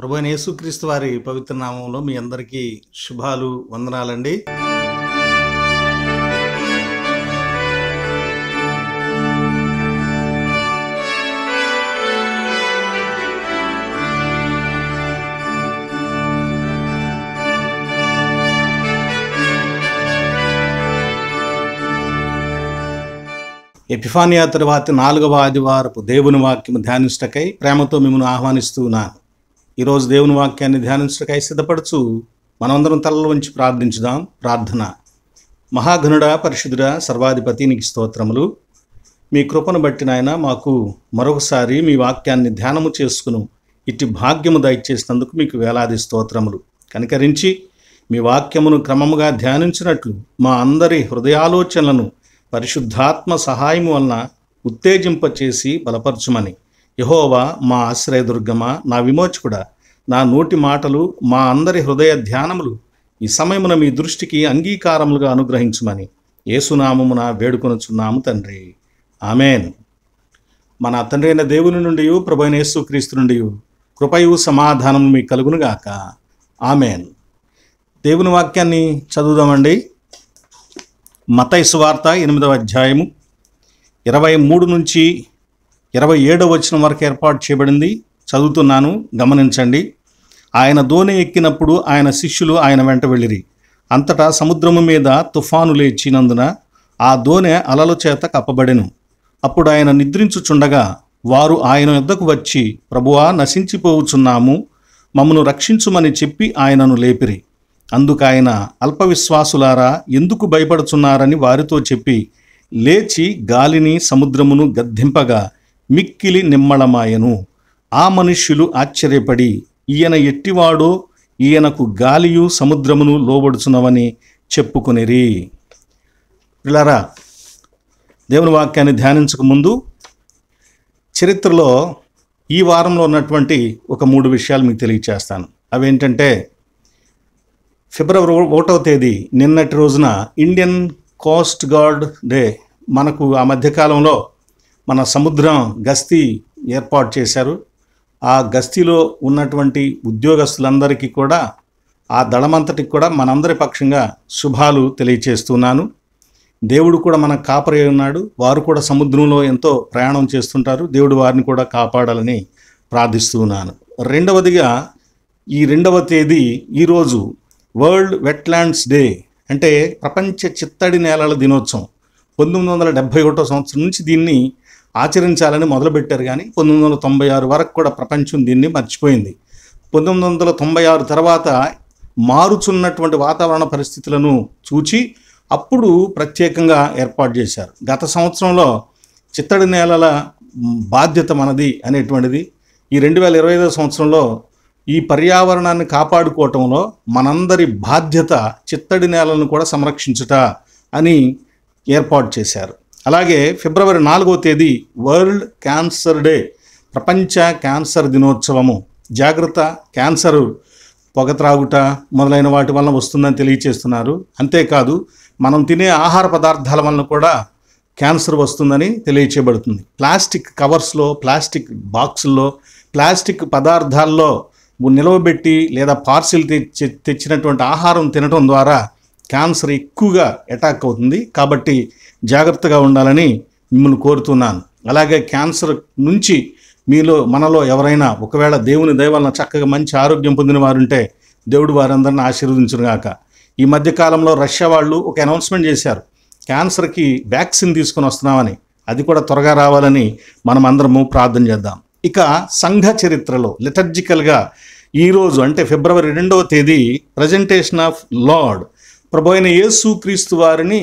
ప్రభువైన యేసుక్రీస్తు వారి పవిత్ర నామంలో మీ అందరికీ శుభాలు, వందనాలండి. ఎపిఫానియా తరువాతి 4వ ఆదివారపు దేవుని వాక్యము ధ్యానించుటకై ప్రేమతో మిమ్మల్ని ఆహ్వానిస్తూ ఉన్నాను. ఈరోజు దేవుని వాక్యాన్ని ధ్యానించుటకై సిద్ధపడుచు మనమందరం తలలు వంచి ప్రార్థించుదాం. ప్రార్థన. మహాగణుడా, పరిశుద్ధుడా, సర్వాధిపతి, నీకు స్తోత్రములు. మీ కృపను బట్టి నాయన మాకు మరొకసారి మీ వాక్యాన్ని ధ్యానము చేసుకును ఇట్టి భాగ్యము దయచేసినందుకు మీకు వేలాది స్తోత్రములు. కనికరించి మీ వాక్యమును క్రమముగా ధ్యానించినట్లు మా అందరి హృదయాలోచనలను పరిశుద్ధాత్మ సహాయము వలన ఉత్తేజింపచేసి బలపరచుమని. యెహోవా మా ఆశ్రయదుర్గమా, నా విమోచకుడా, నా నోటి మాటలు మా అందరి హృదయ ధ్యానములు ఈ సమయమున మీ దృష్టికి అంగీకారములుగా అనుగ్రహించుమని యేసునామమున వేడుకొనుచున్నాము తండ్రి. ఆమెన్. మన తండ్రి అయిన దేవుని నుండి, ప్రభువైన యేసుక్రీస్తు నుండి కృపయు సమాధానం మీకు కలుగునుగాక. ఆమెన్. దేవుని వాక్యాన్ని చదువుదామండి. మత్తయి సువార్త 8వ అధ్యాయము 23 నుంచి 27వ వచనం వరకు ఏర్పాటు చేయబడింది. చదువుతున్నాను, గమనించండి. ఆయన దోణి ఎక్కినప్పుడు ఆయన శిష్యులు ఆయన వెంట వెళ్ళిరి. అంతటా సముద్రము మీద తుఫాను లేచినందున ఆ దోణె అలల చేత కప్పబడెను. అప్పుడు ఆయన నిద్రించుచుండగా వారు ఆయన యొద్దకు వచ్చి, ప్రభువా, నశించిపోవుచున్నాము, మమ్మను రక్షించుమని చెప్పి ఆయనను లేపిరి. అందుకైన అల్పవిశ్వాసులారా, ఎందుకు భయపడుచున్నారని వారితో చెప్పి లేచి గాలిని సముద్రమును గద్దింపగా మిక్కిలి నిమ్మళమాయెను. ఆ మనుష్యులు ఆశ్చర్యపడి, ఈయన ఎట్టివాడో, ఈయనకు గాలియు సముద్రమును లోబడుచున్నవని చెప్పుకొనిరి. పిల్లరా, దేవుని వాక్యాన్ని ధ్యానించక ముందు చరిత్రలో ఈ వారంలో ఉన్నటువంటి ఒక 3 విషయాలు మీకు తెలియచేస్తాను. అవేంటంటే, ఫిబ్రవరి 1వ తేదీ నిన్నటి రోజున ఇండియన్ కోస్ట్ గార్డ్ డే. మనకు ఆ మధ్యకాలంలో మన సముద్రం గస్తీ ఏర్పాటు చేశారు. ఆ గస్తీలో ఉన్నటువంటి ఉద్యోగస్తులందరికీ కూడా, ఆ దళమంతటికి కూడా మనందరి పక్షంగా శుభాలు తెలియచేస్తున్నాను. దేవుడు కూడా మనకు కాపరి ఉన్నాడు. వారు కూడా సముద్రంలో ఎంతో ప్రయాణం చేస్తుంటారు. దేవుడు వారిని కూడా కాపాడాలని ప్రార్థిస్తున్నాను. రెండవదిగా, ఈ 2వ తేదీ ఈరోజు వరల్డ్ వెట్లాండ్స్ డే, అంటే ప్రపంచ చిత్తడి నేలల దినోత్సవం. 1971వ సంవత్సరం నుంచి దీన్ని ఆచరించాలని మొదలుపెట్టారు, కానీ 1996 వరకు కూడా ప్రపంచం దీన్ని మర్చిపోయింది. 1996 తర్వాత మారుచున్నటువంటి వాతావరణ పరిస్థితులను చూచి అప్పుడు ప్రత్యేకంగా ఏర్పాటు చేశారు. గత సంవత్సరంలో చిత్తడి నేలల బాధ్యత మనది అనేటువంటిది, ఈ 2025వ సంవత్సరంలో ఈ పర్యావరణాన్ని కాపాడుకోవటంలో మనందరి బాధ్యత చిత్తడి నేలను కూడా సంరక్షించుట అని ఏర్పాటు చేశారు. అలాగే ఫిబ్రవరి 4వ తేదీ వరల్డ్ క్యాన్సర్ డే, ప్రపంచ క్యాన్సర్ దినోత్సవము. జాగ్రత్త, క్యాన్సర్ పొగ త్రాగుట మొదలైన వాటి వలన వస్తుందని తెలియచేస్తున్నారు. అంతేకాదు, మనం తినే ఆహార పదార్థాల వలన కూడా క్యాన్సర్ వస్తుందని తెలియచేయబడుతుంది. ప్లాస్టిక్ కవర్స్లో, ప్లాస్టిక్ బాక్సుల్లో, ప్లాస్టిక్ పదార్థాల్లో నిలవబెట్టి లేదా పార్సిల్ తెచ్చినటువంటి ఆహారం తినడం ద్వారా క్యాన్సర్ ఎక్కువగా అటాక్ అవుతుంది. కాబట్టి జాగ్రత్తగా ఉండాలని మిమ్మల్ని కోరుతున్నాను. అలాగే క్యాన్సర్ నుంచి మనలో ఎవరైనా ఒకవేళ దేవుని దయ వలన చక్కగా మంచి ఆరోగ్యం పొందిన వారు ఉంటే దేవుడు వారందరిని ఆశీర్వదించుగాక. ఈ మధ్యకాలంలో రష్యా వాళ్ళు ఒక అనౌన్స్మెంట్ చేశారు, క్యాన్సర్కి వ్యాక్సిన్ తీసుకొని వస్తున్నామని. అది కూడా త్వరగా రావాలని మనం అందరము ప్రార్థన చేద్దాం. ఇక సంఘ చరిత్రలో లిటర్జికల్గా ఈరోజు అంటే ఫిబ్రవరి 2వ తేదీ ప్రజెంటేషన్ ఆఫ్ లార్డ్, ప్రభు అయిన యేసుక్రీస్తు వారిని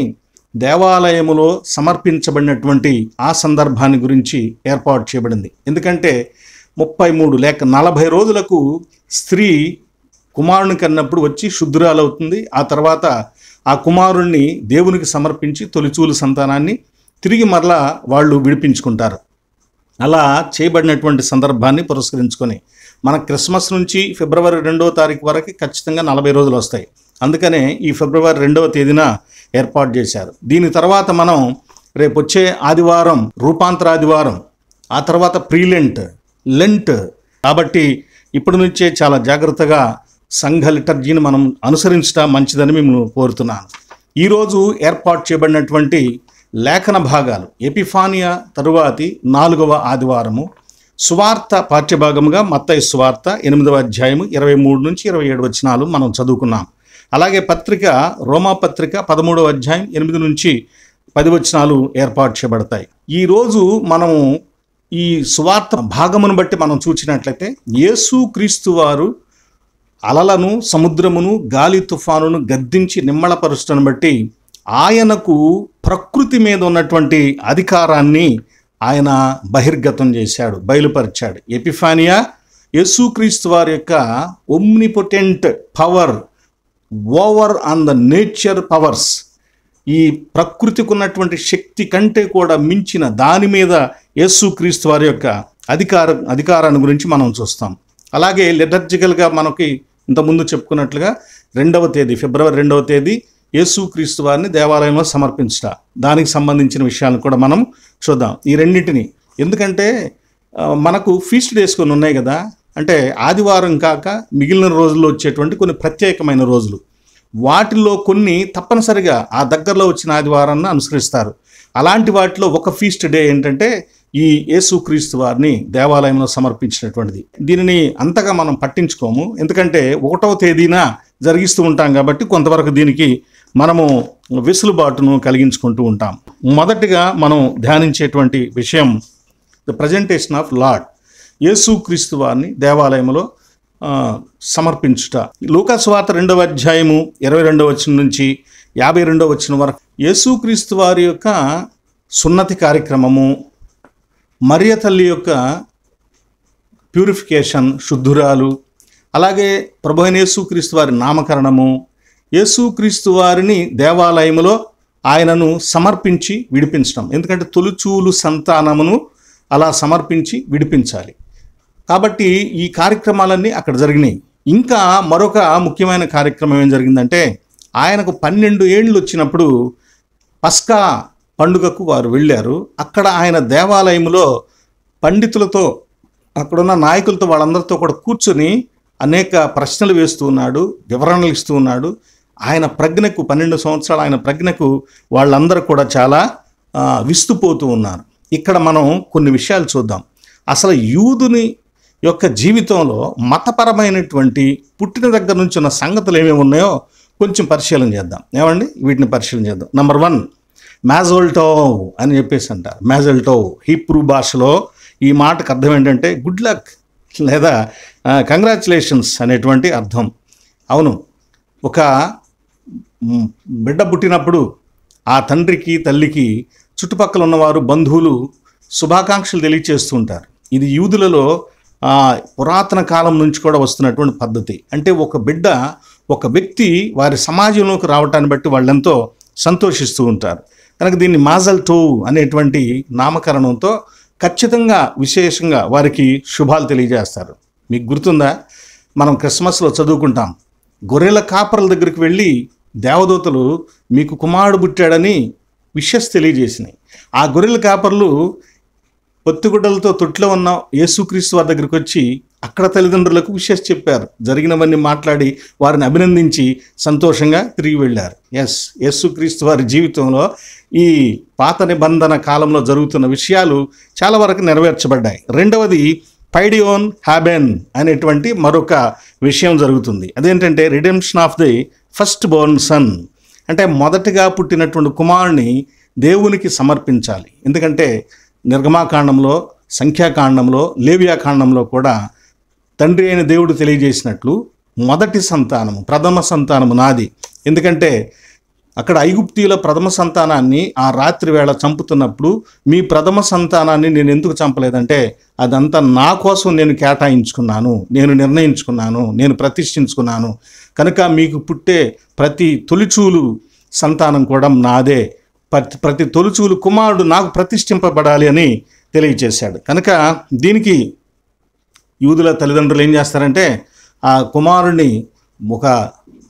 దేవాలయములో సమర్పించబడినటువంటి ఆ సందర్భాన్ని గురించి ఏర్పాటు చేయబడింది. ఎందుకంటే 33 లేక 40 రోజులకు స్త్రీ కుమారుని కన్నప్పుడు వచ్చి శుద్ధురాలవుతుంది. ఆ తర్వాత ఆ కుమారుణ్ణి దేవునికి సమర్పించి తొలిచూలు సంతానాన్ని తిరిగి మరలా వాళ్ళు విడిపించుకుంటారు. అలా చేయబడినటువంటి సందర్భాన్ని పురస్కరించుకొని మన క్రిస్మస్ నుంచి ఫిబ్రవరి 2వ తారీఖు వరకు ఖచ్చితంగా 40 రోజులు వస్తాయి. అందుకనే ఈ ఫిబ్రవరి 2వ తేదీన ఏర్పాటు చేశారు. దీని తర్వాత మనం రేపు వచ్చే ఆదివారం రూపాంతర ఆదివారం, ఆ తర్వాత ప్రీలెంట్, లెంట్. కాబట్టి ఇప్పటి నుంచే చాలా జాగ్రత్తగా సంఘ లిటర్జీని మనం అనుసరించడం మంచిదని మేము కోరుతున్నాను. ఈరోజు ఏర్పాటు చేయబడినటువంటి లేఖన భాగాలు ఎపిఫానియా తరువాతి 4వ ఆదివారము, సువార్త పాఠ్యభాగముగా మత్తయి సువార్త 8వ అధ్యాయము 23 నుంచి 27 వచనాలు మనం చదువుకున్నాం. అలాగే పత్రిక రోమా పత్రిక 13వ అధ్యాయం 8 నుంచి 10 వచనాలు ఏర్పాటు చేయబడతాయి. ఈరోజు మనము ఈ సువార్త భాగమును బట్టి మనం చూసినట్లయితే యేసుక్రీస్తు వారు అలలను, సముద్రమును, గాలి తుఫానును గద్దించి నిమ్మళపరుచటను బట్టి ఆయనకు ప్రకృతి మీద ఉన్నటువంటి అధికారాన్ని ఆయన బహిర్గతం చేశాడు, బయలుపరిచాడు. ఎపిఫానియా యేసుక్రీస్తు వారి యొక్క omnipotent power over on the nature powers, ఈ ప్రకృతికి ఉన్నటువంటి శక్తి కంటే కూడా మించిన దాని మీద యేసుక్రీస్తు వారి యొక్క అధికారాన్ని గురించి మనం చూస్తాం. అలాగే లిటర్జికల్గా మనకి ఇంతకుముందు చెప్పుకున్నట్లుగా ఫిబ్రవరి 2వ తేదీ యేసుక్రీస్తు వారిని దేవాలయంలో సమర్పించట, దానికి సంబంధించిన విషయాలను కూడా మనం చూద్దాం. ఈ రెండింటిని ఎందుకంటే మనకు ఫీస్ట్ డేస్ కొన్ని ఉన్నాయి కదా, అంటే ఆదివారం కాక మిగిలిన రోజుల్లో వచ్చేటువంటి కొన్ని ప్రత్యేకమైన రోజులు, వాటిల్లో కొన్ని తప్పనిసరిగా ఆ దగ్గరలో వచ్చిన ఆదివారాన్ని అనుసరిస్తారు. అలాంటి వాటిలో ఒక ఫీస్ట్ డే ఏంటంటే ఈ యేసుక్రీస్తు వారిని దేవాలయంలో సమర్పించినటువంటిది. దీనిని అంతగా మనం పట్టించుకోము, ఎందుకంటే 1వ తేదీన జరిగిస్తూ ఉంటాం కాబట్టి కొంతవరకు దీనికి మనము వెసులుబాటును కలిగించుకుంటూ ఉంటాం. మొదటిగా మనం ధ్యానించేటువంటి విషయం ద ప్రజెంటేషన్ ఆఫ్ లార్డ్, యేసుక్రీస్తు వారిని దేవాలయంలో సమర్పించుట. లూకా సువార్త 2వ అధ్యాయము 22వ వచనం నుంచి 52వ వచనం వరకు యేసుక్రీస్తు వారి యొక్క సున్నతి కార్యక్రమము, మరియ తల్లి యొక్క ప్యూరిఫికేషన్, శుద్ధురాలు, అలాగే ప్రభువైన యేసుక్రీస్తు వారి నామకరణము, యేసుక్రీస్తు వారిని దేవాలయములో ఆయనను సమర్పించి విడిపించడం. ఎందుకంటే తొలిచూలు సంతానమును అలా సమర్పించి విడిపించాలి కాబట్టి ఈ కార్యక్రమాలన్నీ అక్కడ జరిగినాయి. ఇంకా మరొక ముఖ్యమైన కార్యక్రమం ఏం జరిగిందంటే ఆయనకు 12 ఏళ్ళు వచ్చినప్పుడు పస్కా పండుగకు వారు వెళ్ళారు. అక్కడ ఆయన దేవాలయంలో పండితులతో, అక్కడున్న నాయకులతో, వాళ్ళందరితో కూడా కూర్చొని అనేక ప్రశ్నలు వేస్తూ ఉన్నాడు, వివరణలు ఇస్తూ ఉన్నాడు. ఆయన ప్రజ్ఞకు 12 సంవత్సరాలు ఆయన ప్రజ్ఞకు వాళ్ళందరూ కూడా చాలా విస్తుపోతూ ఉన్నారు. ఇక్కడ మనం కొన్ని విషయాలు చూద్దాం. అసలు యూదుని యొక్క జీవితంలో మతపరమైనటువంటి పుట్టిన దగ్గర నుంచి ఉన్న సంగతులు ఏమేమి ఉన్నాయో కొంచెం పరిశీలన చేద్దాం. ఏమండి, వీటిని పరిశీలన చేద్దాం. నెంబర్ 1, మ్యాజోల్టోవ్ అని చెప్పేసి అంటారు. మ్యాజోల్టోవ్ హీబ్రూ భాషలో ఈ మాటకు అర్థం ఏంటంటే గుడ్ లక్ లేదా కంగ్రాచులేషన్స్ అనేటువంటి అర్థం. అవును, ఒక బిడ్డ పుట్టినప్పుడు ఆ తండ్రికి, తల్లికి చుట్టుపక్కల ఉన్నవారు, బంధువులు శుభాకాంక్షలు తెలియచేస్తూ ఉంటారు. ఇది యూదులలో పురాతన కాలం నుంచి కూడా వస్తున్నటువంటి పద్ధతి. అంటే ఒక బిడ్డ, ఒక వ్యక్తి వారి సమాజంలోకి రావటాన్ని బట్టి వాళ్ళెంతో సంతోషిస్తూ ఉంటారు. కనుక దీన్ని మాజల్ టోవ్ అనేటువంటి నామకరణంతో ఖచ్చితంగా విశేషంగా వారికి శుభాలు తెలియజేస్తారు. మీకు గుర్తుందా, మనం క్రిస్మస్లో చదువుకుంటాం, గొర్రెల కాపరుల దగ్గరికి వెళ్ళి దేవదూతలు మీకు కుమారుడు పుట్టాడని విషెస్ తెలియజేసినాయి. ఆ గొర్రెల కాపర్లు పొత్తిగుడ్డలతో తొట్టిలో ఉన్న యేసుక్రీస్తు వారి దగ్గరికి వచ్చి అక్కడ తల్లిదండ్రులకు విషెస్ చెప్పారు, జరిగినవన్నీ మాట్లాడి వారిని అభినందించి సంతోషంగా తిరిగి వెళ్ళారు. యేసుక్రీస్తు వారి జీవితంలో ఈ పాత నిబంధన కాలంలో జరుగుతున్న విషయాలు చాలా వరకు నెరవేర్చబడ్డాయి. రెండవది పైడియోన్ హ్యాబెన్ అనేటువంటి మరొక విషయం జరుగుతుంది. అదేంటంటే redemption of the first born son, అంటే మొదటగా పుట్టినటువంటి కుమారుని దేవునికి సమర్పించాలి. ఎందుకంటే నిర్గమాకాండంలో, సంఖ్యాకాండంలో, లేవియాకాండంలో కూడా తండ్రి అయిన దేవుడు తెలియజేసినట్లు మొదటి సంతానము, ప్రథమ సంతానము నాది. ఎందుకంటే అక్కడ ఐగుప్తీయుల ప్రథమ సంతానాన్ని ఆ రాత్రి వేళ చంపుతున్నప్పుడు మీ ప్రథమ సంతానాన్ని నేను ఎందుకు చంపలేదంటే అదంతా నా కోసం నేను కేటాయించుకున్నాను, నేను నిర్ణయించుకున్నాను, నేను ప్రతిష్ఠించుకున్నాను. కనుక మీకు పుట్టే ప్రతి తొలిచూలు సంతానం కూడా నాదే, ప్రతి తొలిచూలు కుమారుడు నాకు ప్రతిష్ఠింపబడాలి అని తెలియజేశాడు. కనుక దీనికి యూదుల తల్లిదండ్రులు ఏం చేస్తారంటే ఆ కుమారుడిని ఒక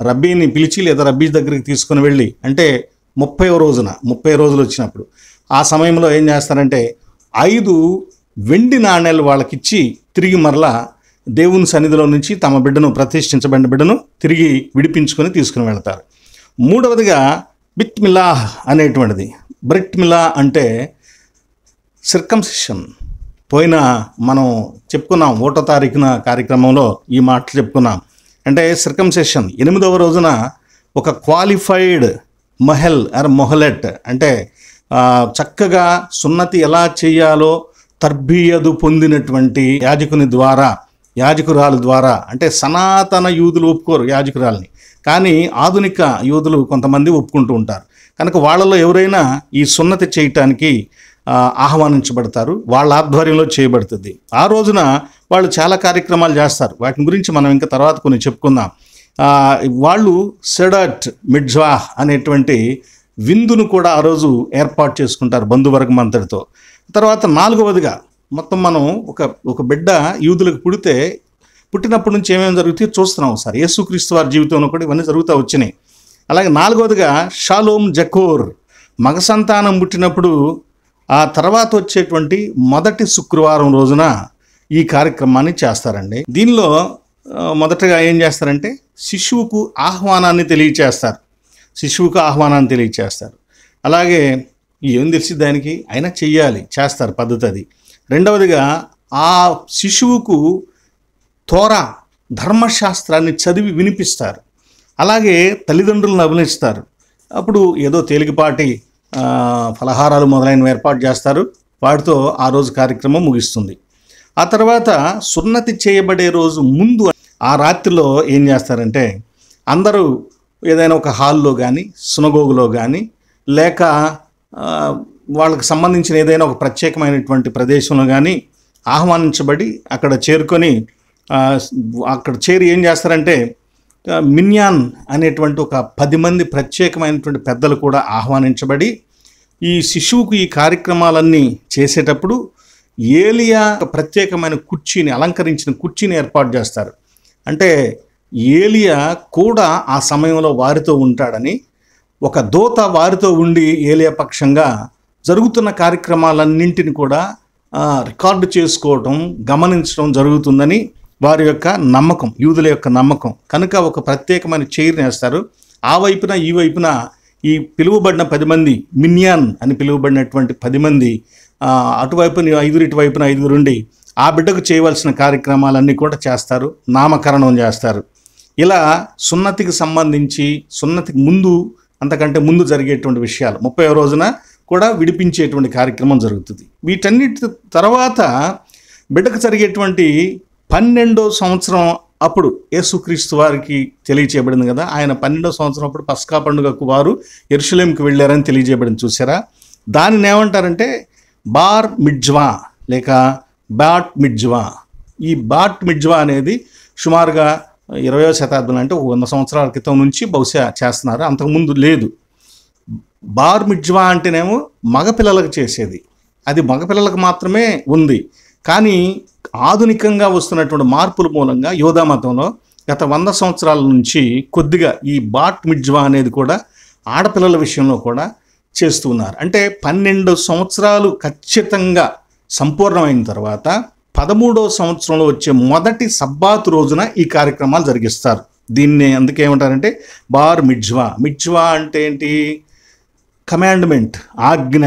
రబ్బీని పిలిచి లేదా రబ్బీ దగ్గరికి తీసుకుని వెళ్ళి, అంటే 30 రోజులు వచ్చినప్పుడు ఆ సమయంలో ఏం చేస్తారంటే 5 వెండి నాణేలు వాళ్ళకిచ్చి తిరిగి మరలా దేవుని సన్నిధిలో నుంచి తమ బిడ్డను, ప్రతిష్ఠించబడిన బిడ్డను తిరిగి విడిపించుకొని తీసుకుని వెళ్తారు. మూడవదిగా బిట్ మిలాహ్ అనేటువంటిది. బ్రిట్ మిలా అంటే సిర్కంసిషన్. పోయిన మనం చెప్పుకున్నాం 1వ తారీఖున కార్యక్రమంలో ఈ మాటలు చెప్పుకున్నాం. అంటే సిర్కంసెషన్ 8వ రోజున ఒక క్వాలిఫైడ్ మహల్ ఆర్ మొహలెట్ అంటే చక్కగా సున్నతి ఎలా చేయాలో తర్బియదు పొందినటువంటి యాజకురాలు ద్వారా, అంటే సనాతన యూదులు ఒప్పుకోరు యాజకురాలని, కానీ ఆధునిక యూదులు కొంతమంది ఒప్పుకుంటూ ఉంటారు. కనుక వాళ్ళలో ఎవరైనా ఈ సున్నతి చేయటానికి ఆహ్వానించబడతారు, వాళ్ళ ఆధ్వర్యంలో చేయబడుతుంది. ఆ రోజున వాళ్ళు చాలా కార్యక్రమాలు చేస్తారు, వాటి గురించి మనం ఇంకా తర్వాత కొన్ని చెప్పుకుందాం. వాళ్ళు సెడట్ మిడ్జ్వాహ్ అనేటువంటి విందును కూడా ఆ రోజు ఏర్పాటు చేసుకుంటారు బంధువర్గం అంతటితో. తర్వాత 4వదిగా మొత్తం మనం ఒక బిడ్డ యూదులకు పుట్టినప్పటి నుంచి ఏమేమి జరుగుతాయో చూస్తున్నాం ఒకసారి. యేసుక్రీస్తు వారి జీవితంలో కూడా ఇవన్నీ జరుగుతూ వచ్చినాయి. అలాగే 4వదిగా షాలోమ్ జకోర్, మగ సంతానం పుట్టినప్పుడు ఆ తర్వాత వచ్చేటువంటి మొదటి శుక్రవారం రోజున ఈ కార్యక్రమాన్ని చేస్తారండి. దీనిలో మొదటగా ఏం చేస్తారంటే శిశువుకు ఆహ్వానాన్ని తెలియచేస్తారు. అలాగే ఏం తెలిసి దానికి అయినా చేస్తారు, పద్ధతి అది. రెండవదిగా ఆ శిశువుకు తోరా ధర్మశాస్త్రాన్ని చదివి వినిపిస్తారు. అలాగే తల్లిదండ్రులను అభినందిస్తారు. అప్పుడు ఏదో తేలికపాటి ఫలహారాలు మొదలైనవి ఏర్పాటు చేస్తారు. వాటితో ఆ రోజు కార్యక్రమం ముగిస్తుంది. ఆ తర్వాత సున్నతి చేయబడే రోజు ముందు ఆ రాత్రిలో ఏం చేస్తారంటే అందరూ ఏదైనా ఒక హాల్లో కానీ, సునగోగులో కానీ, లేక వాళ్ళకి సంబంధించిన ఏదైనా ఒక ప్రత్యేకమైనటువంటి ప్రదేశంలో కానీ ఆహ్వానించబడి అక్కడ చేరి ఏం చేస్తారంటే మిన్యాన్ అనేటువంటి ఒక 10 మంది ప్రత్యేకమైనటువంటి పెద్దలు కూడా ఆహ్వానించబడి ఈ శిశువుకు ఈ కార్యక్రమాలన్నీ చేసేటప్పుడు ఏలియా ప్రత్యేకమైన అలంకరించిన కుర్చీని ఏర్పాటు చేస్తారు. అంటే ఏలియా కూడా ఆ సమయంలో వారితో ఉంటాడని, ఒక దూత వారితో ఉండి ఏలియా పక్షంగా జరుగుతున్న కార్యక్రమాలన్నింటిని కూడా రికార్డు చేసుకోవటం, గమనించడం జరుగుతుందని వారి యొక్క నమ్మకం, యూదుల యొక్క నమ్మకం. కనుక ఒక ప్రత్యేకమైన చైర్ని వేస్తారు. ఆ వైపున ఈ వైపున ఈ పిలువబడిన 10 మంది, మిన్యాన్ అని పిలువబడినటువంటి 10 మంది అటువైపున 5 ఇటువైపున 5 ఉండి ఆ బిడ్డకు చేయవలసిన కార్యక్రమాలన్నీ కూడా చేస్తారు, నామకరణం చేస్తారు. ఇలా సున్నతికి సంబంధించి సున్నతికి ముందు, అంతకంటే ముందు జరిగేటువంటి విషయాలు 30వ రోజున కూడా విడిపించేటువంటి కార్యక్రమం జరుగుతుంది. వీటన్నిటి తర్వాత బిడ్డకు జరిగేటువంటి 12వ సంవత్సరం అప్పుడు యేసుక్రీస్తు వారికి తెలియచేయబడింది కదా, ఆయన 12వ సంవత్సరం అప్పుడు పస్కా పండుగకు వారు యెరూషలేంకి వెళ్ళారని తెలియజేయబడింది. చూసారా? దానిని ఏమంటారంటే బార్ మిడ్జ్వా లేక బాట్ మిడ్జ్వా. ఈ బాట్ మిడ్జ్వా అనేది సుమారుగా 20వ శతాబ్దం, అంటే 100 సంవత్సరాల క్రితం నుంచి బహుశా చేస్తున్నారు, అంతకుముందు లేదు. బార్ మిడ్జ్వా అంటేనేమో మగపిల్లలకు చేసేది, అది మగపిల్లలకు మాత్రమే ఉంది. కానీ ఆధునికంగా వస్తున్నటువంటి మార్పుల మూలంగా యోధా మతంలో గత 100 సంవత్సరాల నుంచి కొద్దిగా ఈ బాట్ మిడ్జ్వా అనేది కూడా ఆడపిల్లల విషయంలో కూడా చేస్తూ ఉన్నారు. అంటే 12 సంవత్సరాలు ఖచ్చితంగా సంపూర్ణమైన తర్వాత 13వ సంవత్సరంలో వచ్చే మొదటి సబ్బాతు రోజున ఈ కార్యక్రమాలు జరిగిస్తారు. దీన్ని అందుకే ఏమంటారంటే బార్ మిడ్జ్వా. మిడ్జ్వా అంటే ఏంటి? కమాండ్మెంట్, ఆజ్ఞ.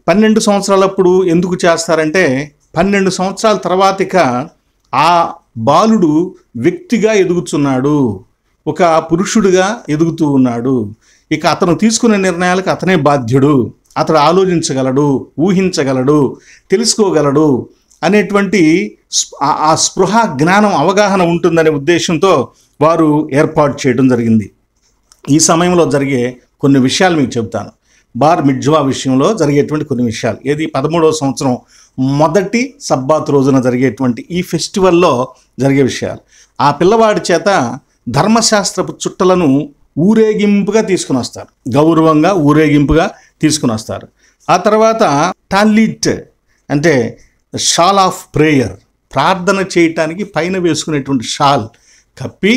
12 సంవత్సరాలప్పుడు ఎందుకు చేస్తారంటే 12 సంవత్సరాల తర్వాత ఇక ఆ బాలుడు వ్యక్తిగా ఎదుగుతున్నాడు, ఒక పురుషుడిగా ఎదుగుతూ ఉన్నాడు. ఇక అతను తీసుకునే నిర్ణయాలకు అతనే బాధ్యుడు, అతడు ఆలోచించగలడు, ఊహించగలడు, తెలుసుకోగలడు అనేటువంటి ఆ స్పృహ, జ్ఞానం, అవగాహన ఉంటుందనే ఉద్దేశంతో వారు ఏర్పాటు చేయడం జరిగింది. ఈ సమయంలో జరిగే కొన్ని విషయాలు మీకు చెబుతాను. బార్ మిడ్జ్వా విషయంలో జరిగేటువంటి కొన్ని విషయాలు. ఏది 13వ సంవత్సరం మొదటి సబ్బాత్ రోజున జరిగేటువంటి ఈ ఫెస్టివల్లో జరిగే విషయాలు. ఆ పిల్లవాడి చేత ధర్మశాస్త్రపు చుట్టలను ఊరేగింపుగా తీసుకుని వస్తారు, గౌరవంగా ఊరేగింపుగా తీసుకుని వస్తారు. ఆ తర్వాత టాలిట్ అంటే షాల్ ఆఫ్ ప్రేయర్, ప్రార్థన చేయటానికి పైన వేసుకునేటువంటి షాల్ కప్పి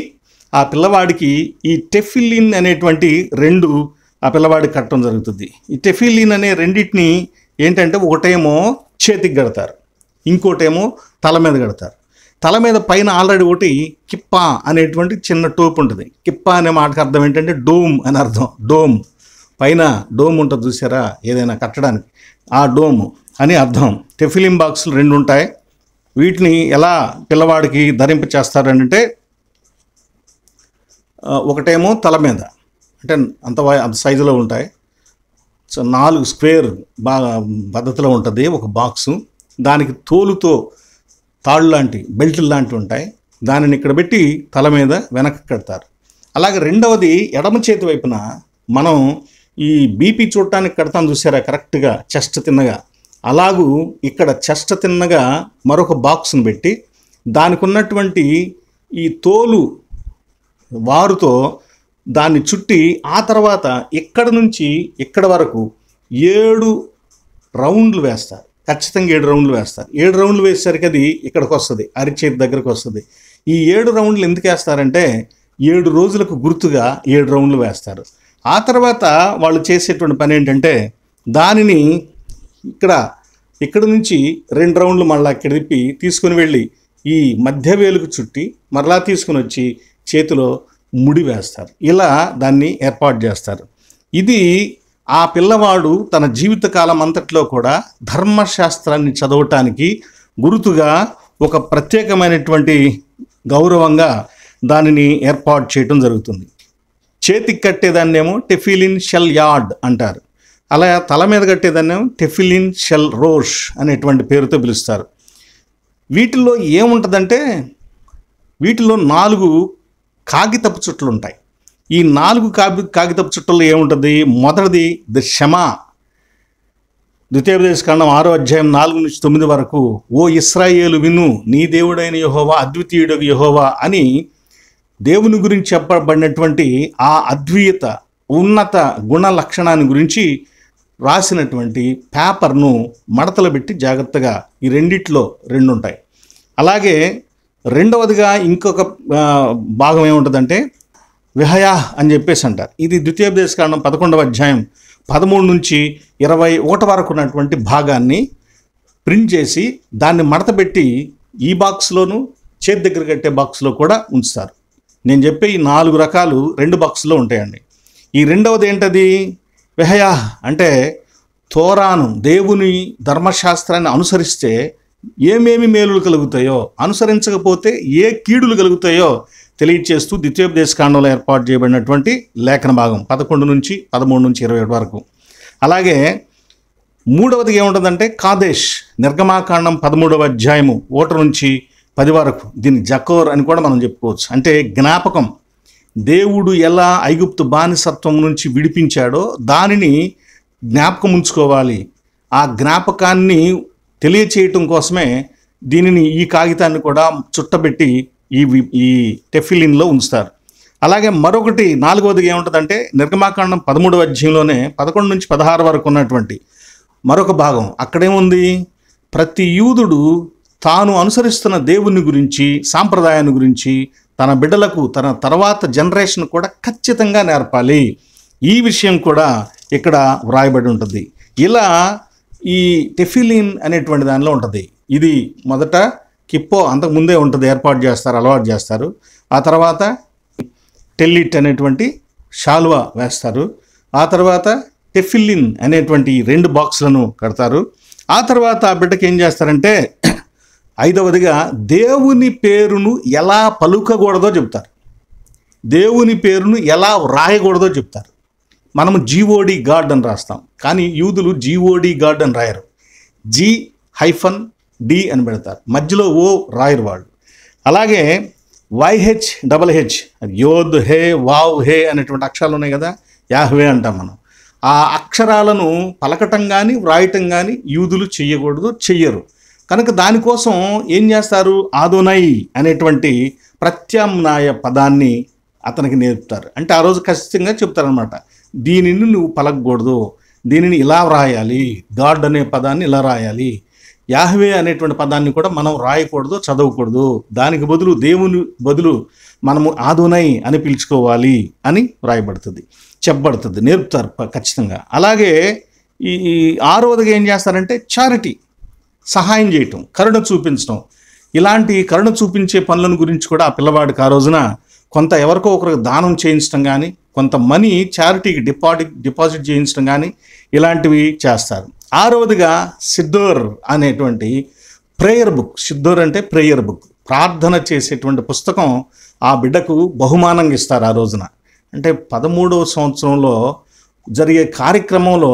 ఆ పిల్లవాడికి ఈ టెఫిలిన్ అనేటువంటి 2 ఆ పిల్లవాడికి కట్టడం జరుగుతుంది. ఈ టెఫిలిన్ అనే రెండింటిని ఏంటంటే ఒకటేమో చేతికి కడతారు, ఇంకోటేమో తల మీద కడతారు. తల మీద పైన ఆల్రెడీ ఒకటి కిప్ప అనేటువంటి చిన్న టోపు ఉంటుంది. కిప్ప అనే మాటకు అర్థం ఏంటంటే డోమ్ అని అర్థం. డోమ్, పైన డోమ్ ఉంటుంది చూసారా ఏదైనా కట్టడానికి, ఆ డోమ్ అని అర్థం. టెఫిలిన్ బాక్సులు 2 ఉంటాయి. వీటిని ఎలా పిల్లవాడికి ధరింప చేస్తారంటే, ఒకటేమో తల మీద, అంటే అంత సైజులో ఉంటాయి. సో 4 స్క్వేర్ బాగా పద్ధతిలో ఉంటుంది ఒక బాక్సు. దానికి తోలుతో తాళ్ళు లాంటి బెల్ట్ లాంటివి ఉంటాయి. దానిని ఇక్కడ పెట్టి తల మీద వెనక్కి కడతారు. అలాగే రెండవది ఎడమ చేతి వైపున మనం ఈ బీపీ చూడటానికి కడతాం చూసారా కరెక్ట్గా చెస్ట్ తిన్నగా, అలాగూ ఇక్కడ చెస్ట్ తిన్నగా మరొక బాక్స్ని పెట్టి దానికి ఉన్నటువంటి ఈ తోలు వారుతో దాన్ని చుట్టి, ఆ తర్వాత ఇక్కడ నుంచి ఇక్కడ వరకు 7 రౌండ్లు వేస్తారు. ఖచ్చితంగా 7 రౌండ్లు వేస్తారు. 7 రౌండ్లు వేసేసరికి అది ఇక్కడికి వస్తుంది, అరిచేతి దగ్గరకు వస్తుంది. ఈ 7 రౌండ్లు ఎందుకు వేస్తారంటే 7 రోజులకు గుర్తుగా 7 రౌండ్లు వేస్తారు. ఆ తర్వాత వాళ్ళు చేసేటువంటి పని ఏంటంటే, దానిని ఇక్కడ నుంచి 2 రౌండ్లు మళ్ళీ ఇక్కడ తిప్పి తీసుకుని వెళ్ళి ఈ మధ్య వేలుకు చుట్టి మరలా తీసుకుని వచ్చి చేతిలో ముడి వేస్తారు. ఇలా దాన్ని ఏర్పాటు చేస్తారు. ఇది ఆ పిల్లవాడు తన జీవితకాలం అంతట్లో కూడా ధర్మశాస్త్రాన్ని చదవటానికి గుర్తుగా ఒక ప్రత్యేకమైనటువంటి గౌరవంగా దానిని ఏర్పాటు చేయటం జరుగుతుంది. చేతికి కట్టేదాన్నేమో టెఫిలిన్ షెల్ యార్డ్ అంటారు. అలా తల మీద కట్టేదాన్నేమో టెఫిలిన్ షెల్ రోష్ అనేటువంటి పేరుతో పిలుస్తారు. వీటిల్లో ఏముంటుందంటే, వీటిలో 4 కాగితపు చుట్టలు ఉంటాయి. ఈ 4 కాగితపు చుట్టల్లో ఏముంటుంది? మొదటిది ది షమా. ద్వితీయోపదేశకాండం 6వ అధ్యాయం 4 నుంచి 9 వరకు, ఓ ఇశ్రాయేలు విను, నీ దేవుడైన యెహోవా అద్వితీయుడు యెహోవా అని దేవుని గురించి చెప్పబడినటువంటి ఆ అద్వితీయత ఉన్నత గుణ లక్షణాన్ని గురించి రాసినటువంటి పేపర్ను మడతలు పెట్టి జాగ్రత్తగా, ఈ రెండిట్లో 2 ఉంటాయి. అలాగే రెండవదిగా ఇంకొక భాగం ఏముంటుందంటే విహయా అని చెప్పేసి అంటారు. ఇది ద్వితీయోపదేశకాండం 11వ అధ్యాయం 13 నుంచి 21 వరకు ఉన్నటువంటి భాగాన్ని ప్రింట్ చేసి దాన్ని మడతపెట్టి ఈ బాక్స్లోను చేతి దగ్గర కట్టే బాక్స్లో కూడా ఉంచుతారు. నేను చెప్పే ఈ 4 రకాలు 2 బాక్సులో ఉంటాయండి. ఈ రెండవది ఏంటది? విహయా అంటే తోరాను, దేవుని ధర్మశాస్త్రాన్ని అనుసరిస్తే ఏమేమి మేలులు కలుగుతాయో, అనుసరించకపోతే ఏ కీడులు కలుగుతాయో తెలియచేస్తూ ద్వితీయోపదేశకాండంలో ఏర్పాటు చేయబడినటువంటి లేఖన భాగం 11 నుంచి 13 నుంచి 21 వరకు. అలాగే మూడవది ఏముంటుందంటే కాదేశ్, నిర్గమాకాండం 13వ అధ్యాయము 1 నుంచి 10 వరకు. దీన్ని జకోర్ అని కూడా మనం చెప్పుకోవచ్చు. అంటే జ్ఞాపకం. దేవుడు ఎలా ఐగుప్తు బానిసత్వం నుంచి విడిపించాడో దానిని జ్ఞాపకం ఉంచుకోవాలి. ఆ జ్ఞాపకాన్ని తెలియచేయటం కోసమే దీనిని, ఈ కాగితాన్ని కూడా చుట్టబెట్టి ఈ టెఫిలిన్లో ఉంచుతారు. అలాగే మరొకటి 4వది ఏముంటుందంటే నిర్గమాకాండం 13వ అధ్యాయంలోనే 11 నుంచి 16 వరకు ఉన్నటువంటి మరొక భాగం. అక్కడేముంది? ప్రతి యూదుడు తాను అనుసరిస్తున్న దేవుని గురించి, సాంప్రదాయాన్ని గురించి తన బిడ్డలకు, తన తర్వాత జనరేషన్ కూడా ఖచ్చితంగా నేర్పాలి. ఈ విషయం కూడా ఇక్కడ వ్రాయబడి ఉంటుంది. ఇలా ఈ టెఫిలిన్ అనేటువంటి దానిలో ఉంటుంది. ఇది మొదట కిప్పో అంతకుముందే ఉంటుంది, ఏర్పాటు చేస్తారు, అలవాటు చేస్తారు. ఆ తర్వాత టెల్లిట్ అనేటువంటి షాల్వా వేస్తారు. ఆ తర్వాత టెఫిలిన్ అనేటువంటి 2 బాక్సులను కడతారు. ఆ తర్వాత ఆ బిడ్డకి ఏం చేస్తారంటే 5వదిగా దేవుని పేరును ఎలా పలుకకూడదో చెప్తారు. దేవుని పేరును ఎలా వ్రాయకూడదో చెప్తారు. మనము GOD గాడ్ అని రాస్తాం, కానీ యూదులు GOD గాడ్ అని రాయరు. G-D అని పెడతారు, మధ్యలో ఓ రాయరు వాళ్ళు. అలాగే YHHH, యోద్ హే వావ్ హే అనేటువంటి అక్షరాలు ఉన్నాయి కదా, యాహ్వే అంటాం మనం. ఆ అక్షరాలను పలకటం కానీ వ్రాయటం కానీ యూదులు చెయ్యరు. కనుక దానికోసం ఏం చేస్తారు? ఆదోనై అనేటువంటి ప్రత్యామ్నాయ పదాన్ని అతనికి నేర్పుతారు. అంటే ఆ రోజు ఖచ్చితంగా చెప్తారనమాట, దీనిని నువ్వు పలకకూడదు, దీనిని ఇలా వ్రాయాలి, గాడ్ అనే పదాన్ని ఇలా రాయాలి, యాహ్వే అనేటువంటి పదాన్ని కూడా మనం రాయకూడదు, చదవకూడదు, దానికి బదులు దేవుని బదులు మనము ఆదోనై అని పిలుచుకోవాలి అని వ్రాయబడుతుంది, చెప్పబడుతుంది, నేర్పుతారు ఖచ్చితంగా. అలాగే ఈ 6వదిగా ఏం చేస్తారంటే చారిటీ, సహాయం చేయటం, కరుణ చూపించడం. ఇలాంటి కరుణ చూపించే పనులను గురించి కూడా ఆ పిల్లవాడికి ఆ రోజున కొంత ఎవరికో ఒకరికి దానం చేయించడం కానీ, కొంత మనీ చారిటీకి డిపాజిట్ చేయించడం కానీ ఇలాంటివి చేస్తారు. ఆరవదిగా సిద్దోర్ అనేటువంటి ప్రేయర్ బుక్. సిద్దోర్ అంటే ప్రేయర్ బుక్, ప్రార్థన చేసేటువంటి పుస్తకం ఆ బిడ్డకు బహుమానంగా ఇస్తారు ఆ రోజున. అంటే 13వ సంవత్సరంలో జరిగే కార్యక్రమంలో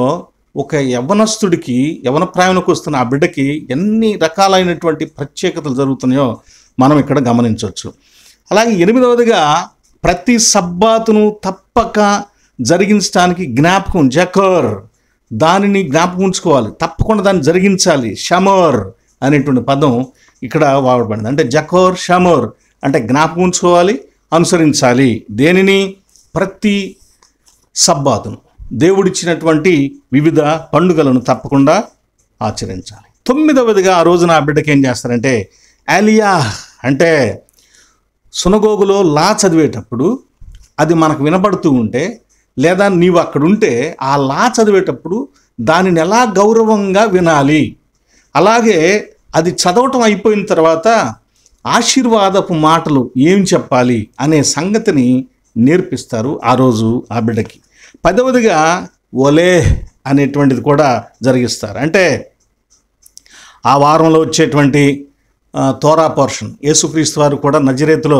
ఒక యవ్వనస్తుడికి, యవ్వన ప్రాయంలోకి వస్తున్న ఆ బిడ్డకి ఎన్ని రకాలైనటువంటి ప్రత్యేకతలు జరుగుతున్నాయో మనం ఇక్కడ గమనించవచ్చు. అలాగే 8వదిగా ప్రతి సబ్బాతును తప్పక జరిగించడానికి జ్ఞాపకం, జకర్, దానిని జ్ఞాపకం ఉంచుకోవాలి, తప్పకుండా దాన్ని జరిగించాలి. షమోర్ అనేటువంటి పదం ఇక్కడ వాడబడింది. అంటే జకోర్, షమోర్ అంటే జ్ఞాపకం ఉంచుకోవాలి, అనుసరించాలి. దేనిని? ప్రతి సబ్బాతును, దేవుడిచ్చినటువంటి వివిధ పండుగలను తప్పకుండా ఆచరించాలి. 9వదిగా ఆ రోజున ఆ బిడ్డకి ఏం చేస్తారంటే ఆలియా, అంటే సునగోగులో లా చదివేటప్పుడు అది మనకు వినబడుతూ ఉంటే, లేదా నీవు అక్కడ ఉంటే ఆ లా చదివేటప్పుడు దానిని ఎలా గౌరవంగా వినాలి, అలాగే అది చదవటం అయిపోయిన తర్వాత ఆశీర్వాదపు మాటలు ఏం చెప్పాలి అనే సంగతిని నేర్పిస్తారు ఆ రోజు ఆ బిడ్డకి. 10వదిగా ఒలే అనేటువంటిది కూడా జరిగిస్తారు. అంటే ఆ వారంలో వచ్చేటువంటి తోరా పోర్షన్, యేసుక్రీస్తు వారు కూడా నజరేతులో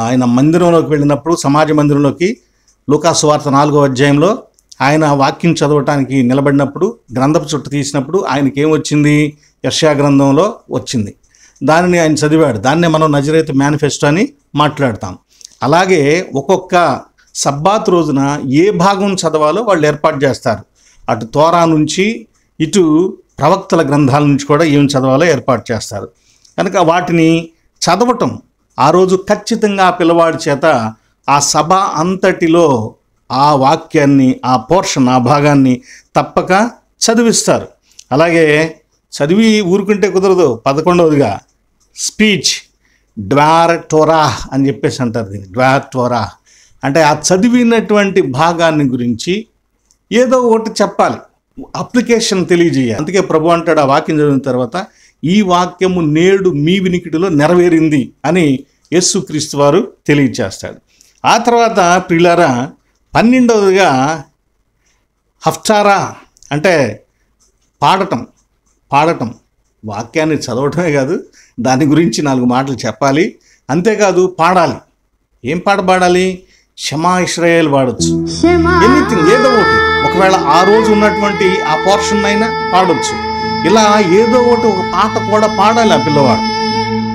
ఆయన మందిరంలోకి వెళ్ళినప్పుడు, సమాజ మందిరంలోకి లూకాసు వార్త 4వ అధ్యాయంలో ఆయన వాక్యం చదవటానికి నిలబడినప్పుడు గ్రంథపు చుట్టు తీసినప్పుడు ఆయనకి ఏమొచ్చింది? యెషయా గ్రంథంలో వచ్చింది. దానిని ఆయన చదివాడు. దాన్నే మనం నజరేతు మేనిఫెస్టో అని మాట్లాడతాం. అలాగే ఒక్కొక్క సబ్బాత్ రోజున ఏ భాగం చదవాలో వాళ్ళు ఏర్పాటు చేస్తారు. అటు తోరా నుంచి ఇటు ప్రవక్తల గ్రంథాల నుంచి కూడా ఏం చదవాలో ఏర్పాటు చేస్తారు. కనుక వాటిని చదవటం ఆ రోజు ఖచ్చితంగా ఆ పిల్లవాడి చేత ఆ సభ అంతటిలో ఆ వాక్యాన్ని, ఆ పోర్షన్, ఆ భాగాన్ని తప్పక చదివిస్తారు. అలాగే చదివి ఊరుకుంటే కుదరదు. 11వదిగా స్పీచ్, డ్వార్ టోరా అని చెప్పేసి అంటారు దీన్ని. డ్వార్ టోరా అంటే ఆ చదివినటువంటి భాగాన్ని గురించి ఏదో ఒకటి చెప్పాలి, అప్లికేషన్ తెలియజేయాలి. అందుకే ప్రభు అంటాడు ఆ వాక్యం చదివిన తర్వాత, ఈ వాక్యము నేడు మీ వినికిడిలో నెరవేరింది అని యేసుక్రీస్తు వారు తెలియచేస్తాడు. ఆ తర్వాత ప్రియులారా 12వదిగా హఫ్తారా, అంటే పాడటం, వాక్యాన్ని చదవటమే కాదు, దాని గురించి 4 మాటలు చెప్పాలి. అంతేకాదు పాడాలి. ఏం పాట పాడాలి? షమా ఇశ్రాయేల్ పాడొచ్చు, ఎనీథింగ్, ఏదో ఒకటి. ఒకవేళ ఆ రోజు ఉన్నటువంటి ఆ పోర్షన్ అయినా పాడొచ్చు. ఇలా ఏదో ఒకటి ఒక పాట కూడా పాడాలి ఆ పిల్లవాడు.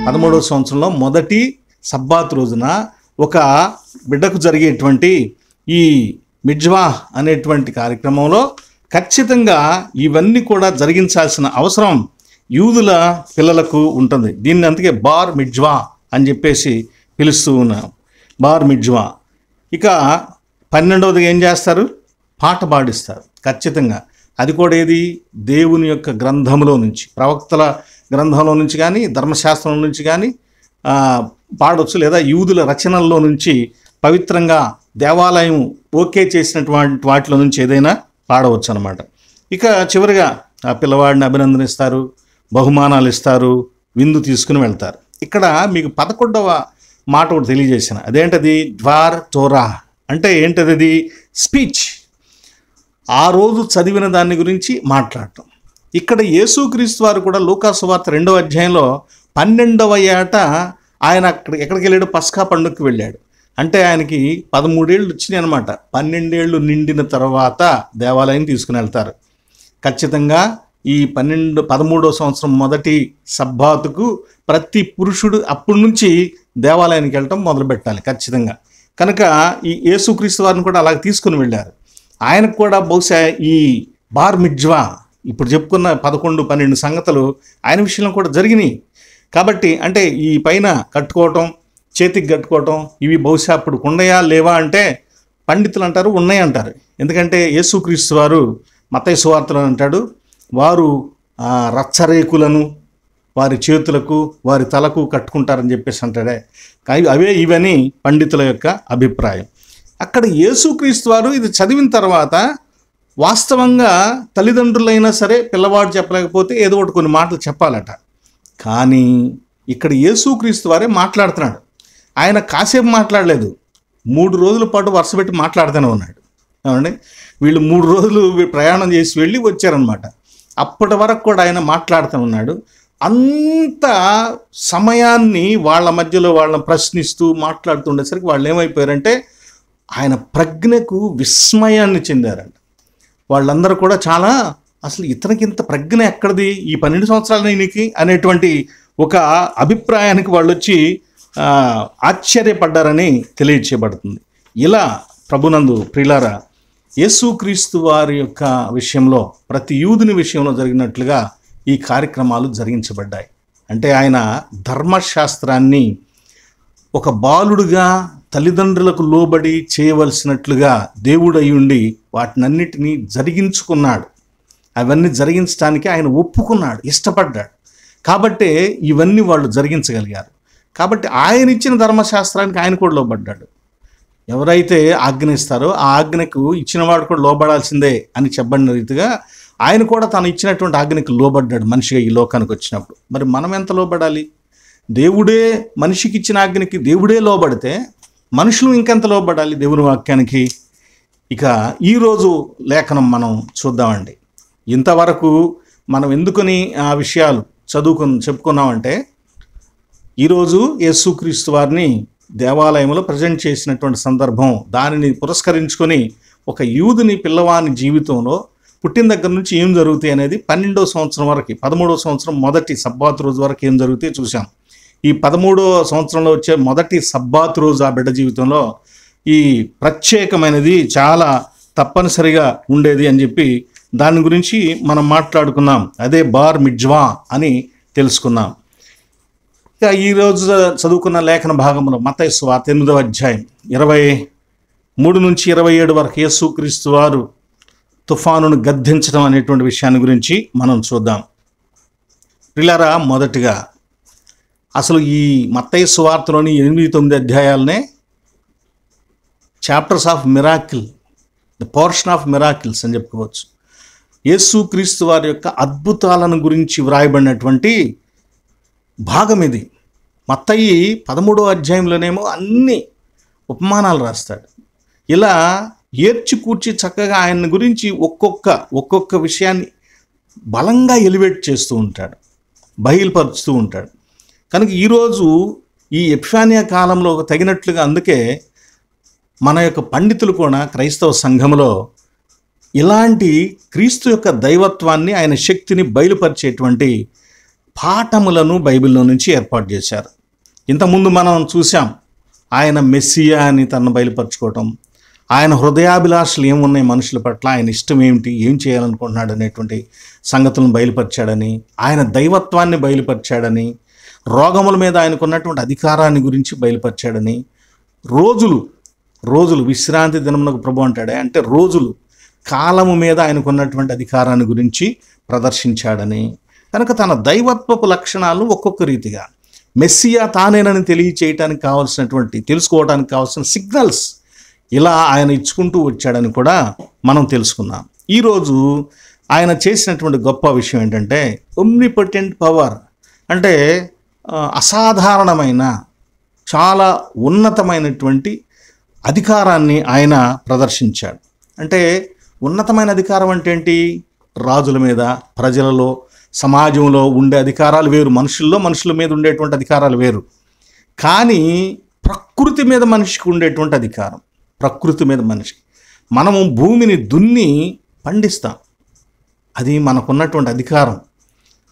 13వ సంవత్సరంలో మొదటి సబ్బాత్ రోజున ఒక బిడ్డకు జరిగేటువంటి ఈ మిజ్వా అనేటువంటి కార్యక్రమంలో ఖచ్చితంగా ఇవన్నీ కూడా జరిగించాల్సిన అవసరం యూదుల పిల్లలకు ఉంటుంది. దీన్ని అందుకే బార్ మిజ్వా అని చెప్పేసి పిలుస్తూ ఉన్నాం, బార్ మిజ్వా. ఇక 12వదిగా ఏం చేస్తారు? పాట పాడిస్తారు ఖచ్చితంగా. అది కూడా ఏది? దేవుని యొక్క గ్రంథంలో నుంచి, ప్రవక్తల గ్రంథంలో నుంచి కానీ, ధర్మశాస్త్రం నుంచి కానీ పాడవచ్చు, లేదా యూదుల రచనల్లో నుంచి, పవిత్రంగా దేవాలయం ఓకే చేసినటువంటి వాటిలో నుంచి ఏదైనా పాడవచ్చు అన్నమాట. ఇక చివరిగా ఆ పిల్లవాడిని అభినందనిస్తారు, బహుమానాలు ఇస్తారు, విందు తీసుకుని వెళ్తారు. ఇక్కడ మీకు 11వ మాట ఒకటి తెలియజేసిన, అదేంటది? డ్వార్ టోరా అంటే ఏంటది? స్పీచ్. ఆ రోజు చదివిన దాని గురించి మాట్లాడటం. ఇక్కడ యేసుక్రీస్తు వారు కూడా లూకాసు వార్త 2వ అధ్యాయంలో 12వ ఏట ఆయన ఎక్కడికి వెళ్ళాడు? పస్కా పండుగకి వెళ్ళాడు. అంటే ఆయనకి 13 ఏళ్ళు వచ్చినాయి అనమాట. 12 ఏళ్ళు నిండిన తర్వాత దేవాలయం తీసుకుని వెళ్తారు. ఖచ్చితంగా ఈ 13వ సంవత్సరం మొదటి సబ్బాతుకు ప్రతి పురుషుడు అప్పటి నుంచి దేవాలయానికి వెళ్ళటం మొదలు పెట్టాలి ఖచ్చితంగా. కనుక ఈ యేసుక్రీస్తు వారిని కూడా అలాగ తీసుకుని వెళ్ళారు. ఆయనకు కూడా బహుశా ఈ బార్ మిజ్వా, ఇప్పుడు చెప్పుకున్న 11, 12 సంగతులు ఆయన విషయంలో కూడా జరిగినాయి. కాబట్టి అంటే ఈ పైన కట్టుకోవటం, చేతికి కట్టుకోవటం, ఇవి బహుశా అప్పుడు ఉన్నాయా లేవా అంటే పండితులు అంటారు ఉన్నాయి అంటారు. ఎందుకంటే యేసుక్రీస్తు వారు మత్తయి సువార్తలో అంటాడు, వారు రచ్చరేకులను వారి చేతులకు, వారి తలకు కట్టుకుంటారని చెప్పేసి అంటాడే. అవే ఇవని పండితుల యొక్క అభిప్రాయం. అక్కడ యేసుక్రీస్తు వారు ఇది చదివిన తర్వాత వాస్తవంగా తల్లిదండ్రులైనా సరే పిల్లవాడు చెప్పలేకపోతే ఏదో ఒకటి కొన్ని మాటలు చెప్పాలట. కానీ ఇక్కడ యేసుక్రీస్తు వారే మాట్లాడుతున్నాడు. ఆయన కాసేపు మాట్లాడలేదు, 3 రోజుల పాటు వరుస పెట్టి మాట్లాడుతూనే ఉన్నాడు. ఏమండి, వీళ్ళు 3 రోజులు ప్రయాణం చేసి వెళ్ళి వచ్చారనమాట. అప్పటి వరకు కూడా ఆయన మాట్లాడుతూ ఉన్నాడు. అంత సమయాన్ని వాళ్ళ మధ్యలో వాళ్ళని ప్రశ్నిస్తూ మాట్లాడుతుండేసరికి వాళ్ళు ఏమైపోయారంటే ఆయన ప్రజ్ఞకు విస్మయాన్ని చెందారంట. వాళ్ళందరూ కూడా చాలా, అసలు ఇతనికి ఇంత ప్రజ్ఞ ఎక్కడిది, ఈ 12 సంవత్సరాలు ఈయనకి అనేటువంటి ఒక అభిప్రాయానికి వాళ్ళు వచ్చి ఆశ్చర్యపడ్డారని తెలియచేయబడుతుంది. ఇలా ప్రభునందు ప్రియులారా, యేసుక్రీస్తు వారి యొక్క విషయంలో, ప్రతి యూదుని విషయంలో జరిగినట్లుగా ఈ కార్యక్రమాలు జరిగించబడ్డాయి. అంటే ఆయన ధర్మశాస్త్రాన్ని ఒక బాలుడుగా తల్లిదండ్రులకు లోబడి చేయవలసినట్లుగా దేవుడై ఉండి వాటినన్నిటినీ జరిగించుకున్నాడు. అవన్నీ జరిగించడానికి ఆయన ఒప్పుకున్నాడు, ఇష్టపడ్డాడు. కాబట్టే ఇవన్నీ వాళ్ళు జరిగించగలిగారు. కాబట్టి ఆయన ఇచ్చిన ధర్మశాస్త్రానికి ఆయన కూడా లోబడ్డాడు. ఎవరైతే ఆజ్ఞ ఇస్తారో ఆ ఆజ్ఞకు ఇచ్చినవాడు కూడా లోబడాల్సిందే అని చెప్పబడిన రీతిగా ఆయన కూడా తను ఇచ్చినటువంటి ఆజ్ఞకు లోబడ్డాడు మనిషిగా ఈ లోకానికి వచ్చినప్పుడు. మరి మనం ఎంత లోబడాలి? దేవుడే మనిషికి ఇచ్చిన ఆజ్ఞకి దేవుడే లోబడితే మనుషులు ఇంకెంత లోబడాలి దేవుని వాక్యానికి? ఇక ఈరోజు లేఖనం మనం చూద్దామండి. ఇంతవరకు మనం ఎందుకని ఆ విషయాలు చెప్పుకున్నామంటే, ఈరోజు యేసుక్రీస్తు వారిని దేవాలయంలో ప్రజెంట్ చేసినటువంటి సందర్భం, దానిని పురస్కరించుకొని ఒక యూదుని పిల్లవాని జీవితంలో పుట్టిన దగ్గర నుంచి ఏం జరుగుతాయి అనేది 12వ సంవత్సరం వరకు, 13వ సంవత్సరం మొదటి సబ్బాతు రోజు వరకు ఏం జరుగుతాయి చూసాం. ఈ 13వ సంవత్సరంలో వచ్చే మొదటి సబ్బాతు రోజు ఆ బిడ్డ జీవితంలో ఈ ప్రత్యేకమైనది చాలా తప్పనిసరిగా ఉండేది అని చెప్పి దాని గురించి మనం మాట్లాడుకున్నాం. అదే బార్ మిజ్వా అని తెలుసుకున్నాం. ఇక ఈరోజు చదువుకున్న లేఖన భాగంలో మత్తయి సువార్త 8వ అధ్యాయం 23 నుంచి 27 వరకు యేసుక్రీస్తు వారు తుఫానును గద్దించడం అనేటువంటి విషయాన్ని గురించి మనం చూద్దాం. ప్రియులారా, మొదటిగా అసలు ఈ మత్తయి సువార్తలోని 8-9 అధ్యాయాలనే chapters of miracle, the portion of miracles అని చెప్పుకోవచ్చు. యేసుక్రీస్తు వారి యొక్క అద్భుతాలను గురించి వ్రాయబడినటువంటి భాగం ఇది. మత్తయి 13వ అధ్యాయంలోనేమో అన్ని ఉపమానాలు రాస్తాడు. ఇలా ఏర్చి కూర్చి చక్కగా ఆయన గురించి ఒక్కొక్క విషయాన్ని బలంగా ఎలివేట్ చేస్తూ ఉంటాడు, బయలుపరుస్తూ ఉంటాడు. కనుక ఈరోజు ఈ ఎపిఫానియా కాలంలో తగినట్లుగా, అందుకే మన యొక్క పండితులు కూడా క్రైస్తవ సంఘంలో ఇలాంటి క్రీస్తు యొక్క దైవత్వాన్ని, ఆయన శక్తిని బయలుపరిచేటువంటి పాఠములను బైబిల్లో నుంచి ఏర్పాటు చేశారు. ఇంతకుముందు మనం చూసాం ఆయన మెస్సియా అని తనను బయలుపరచుకోవటం, ఆయన హృదయాభిలాషలు ఏమున్నాయి మనుషుల పట్ల, ఆయన ఇష్టం ఏమిటి, ఏం చేయాలనుకుంటున్నాడు అనేటువంటి సంగతులను బయలుపరిచాడని, ఆయన దైవత్వాన్ని బయలుపరిచాడని, రోగముల మీద ఆయనకున్నటువంటి అధికారాన్ని గురించి బయలుపరిచాడని, రోజులు విశ్రాంతి దినమునకు ప్రభు అంటాడే, అంటే రోజులు కాలము మీద ఆయనకున్నటువంటి అధికారాన్ని గురించి ప్రదర్శించాడని. కనుక తన దైవత్వపు లక్షణాలు ఒక్కొక్క రీతిగా మెస్సియా తానేనని తెలుసుకోవడానికి కావాల్సిన సిగ్నల్స్ ఇలా ఆయన ఇచ్చుకుంటూ వచ్చాడని కూడా మనం తెలుసుకున్నాం. ఈరోజు ఆయన చేసినటువంటి గొప్ప విషయం ఏంటంటే ఒమ్నిపొటెంట్ పవర్, అంటే అసాధారణమైన చాలా ఉన్నతమైనటువంటి అధికారాన్ని ఆయన ప్రదర్శించాడు. అంటే ఉన్నతమైన అధికారం అంటే ఏంటి? రాజుల మీద, ప్రజలలో, సమాజంలో ఉండే అధికారాలు వేరు, మనుషుల మీద ఉండేటువంటి అధికారాలు వేరు. కానీ ప్రకృతి మీద మనిషికి ఉండేటువంటి అధికారం, ప్రకృతి మీద మనిషి, మనము భూమిని దున్ని పండిస్తాం, అది మనకున్నటువంటి అధికారం.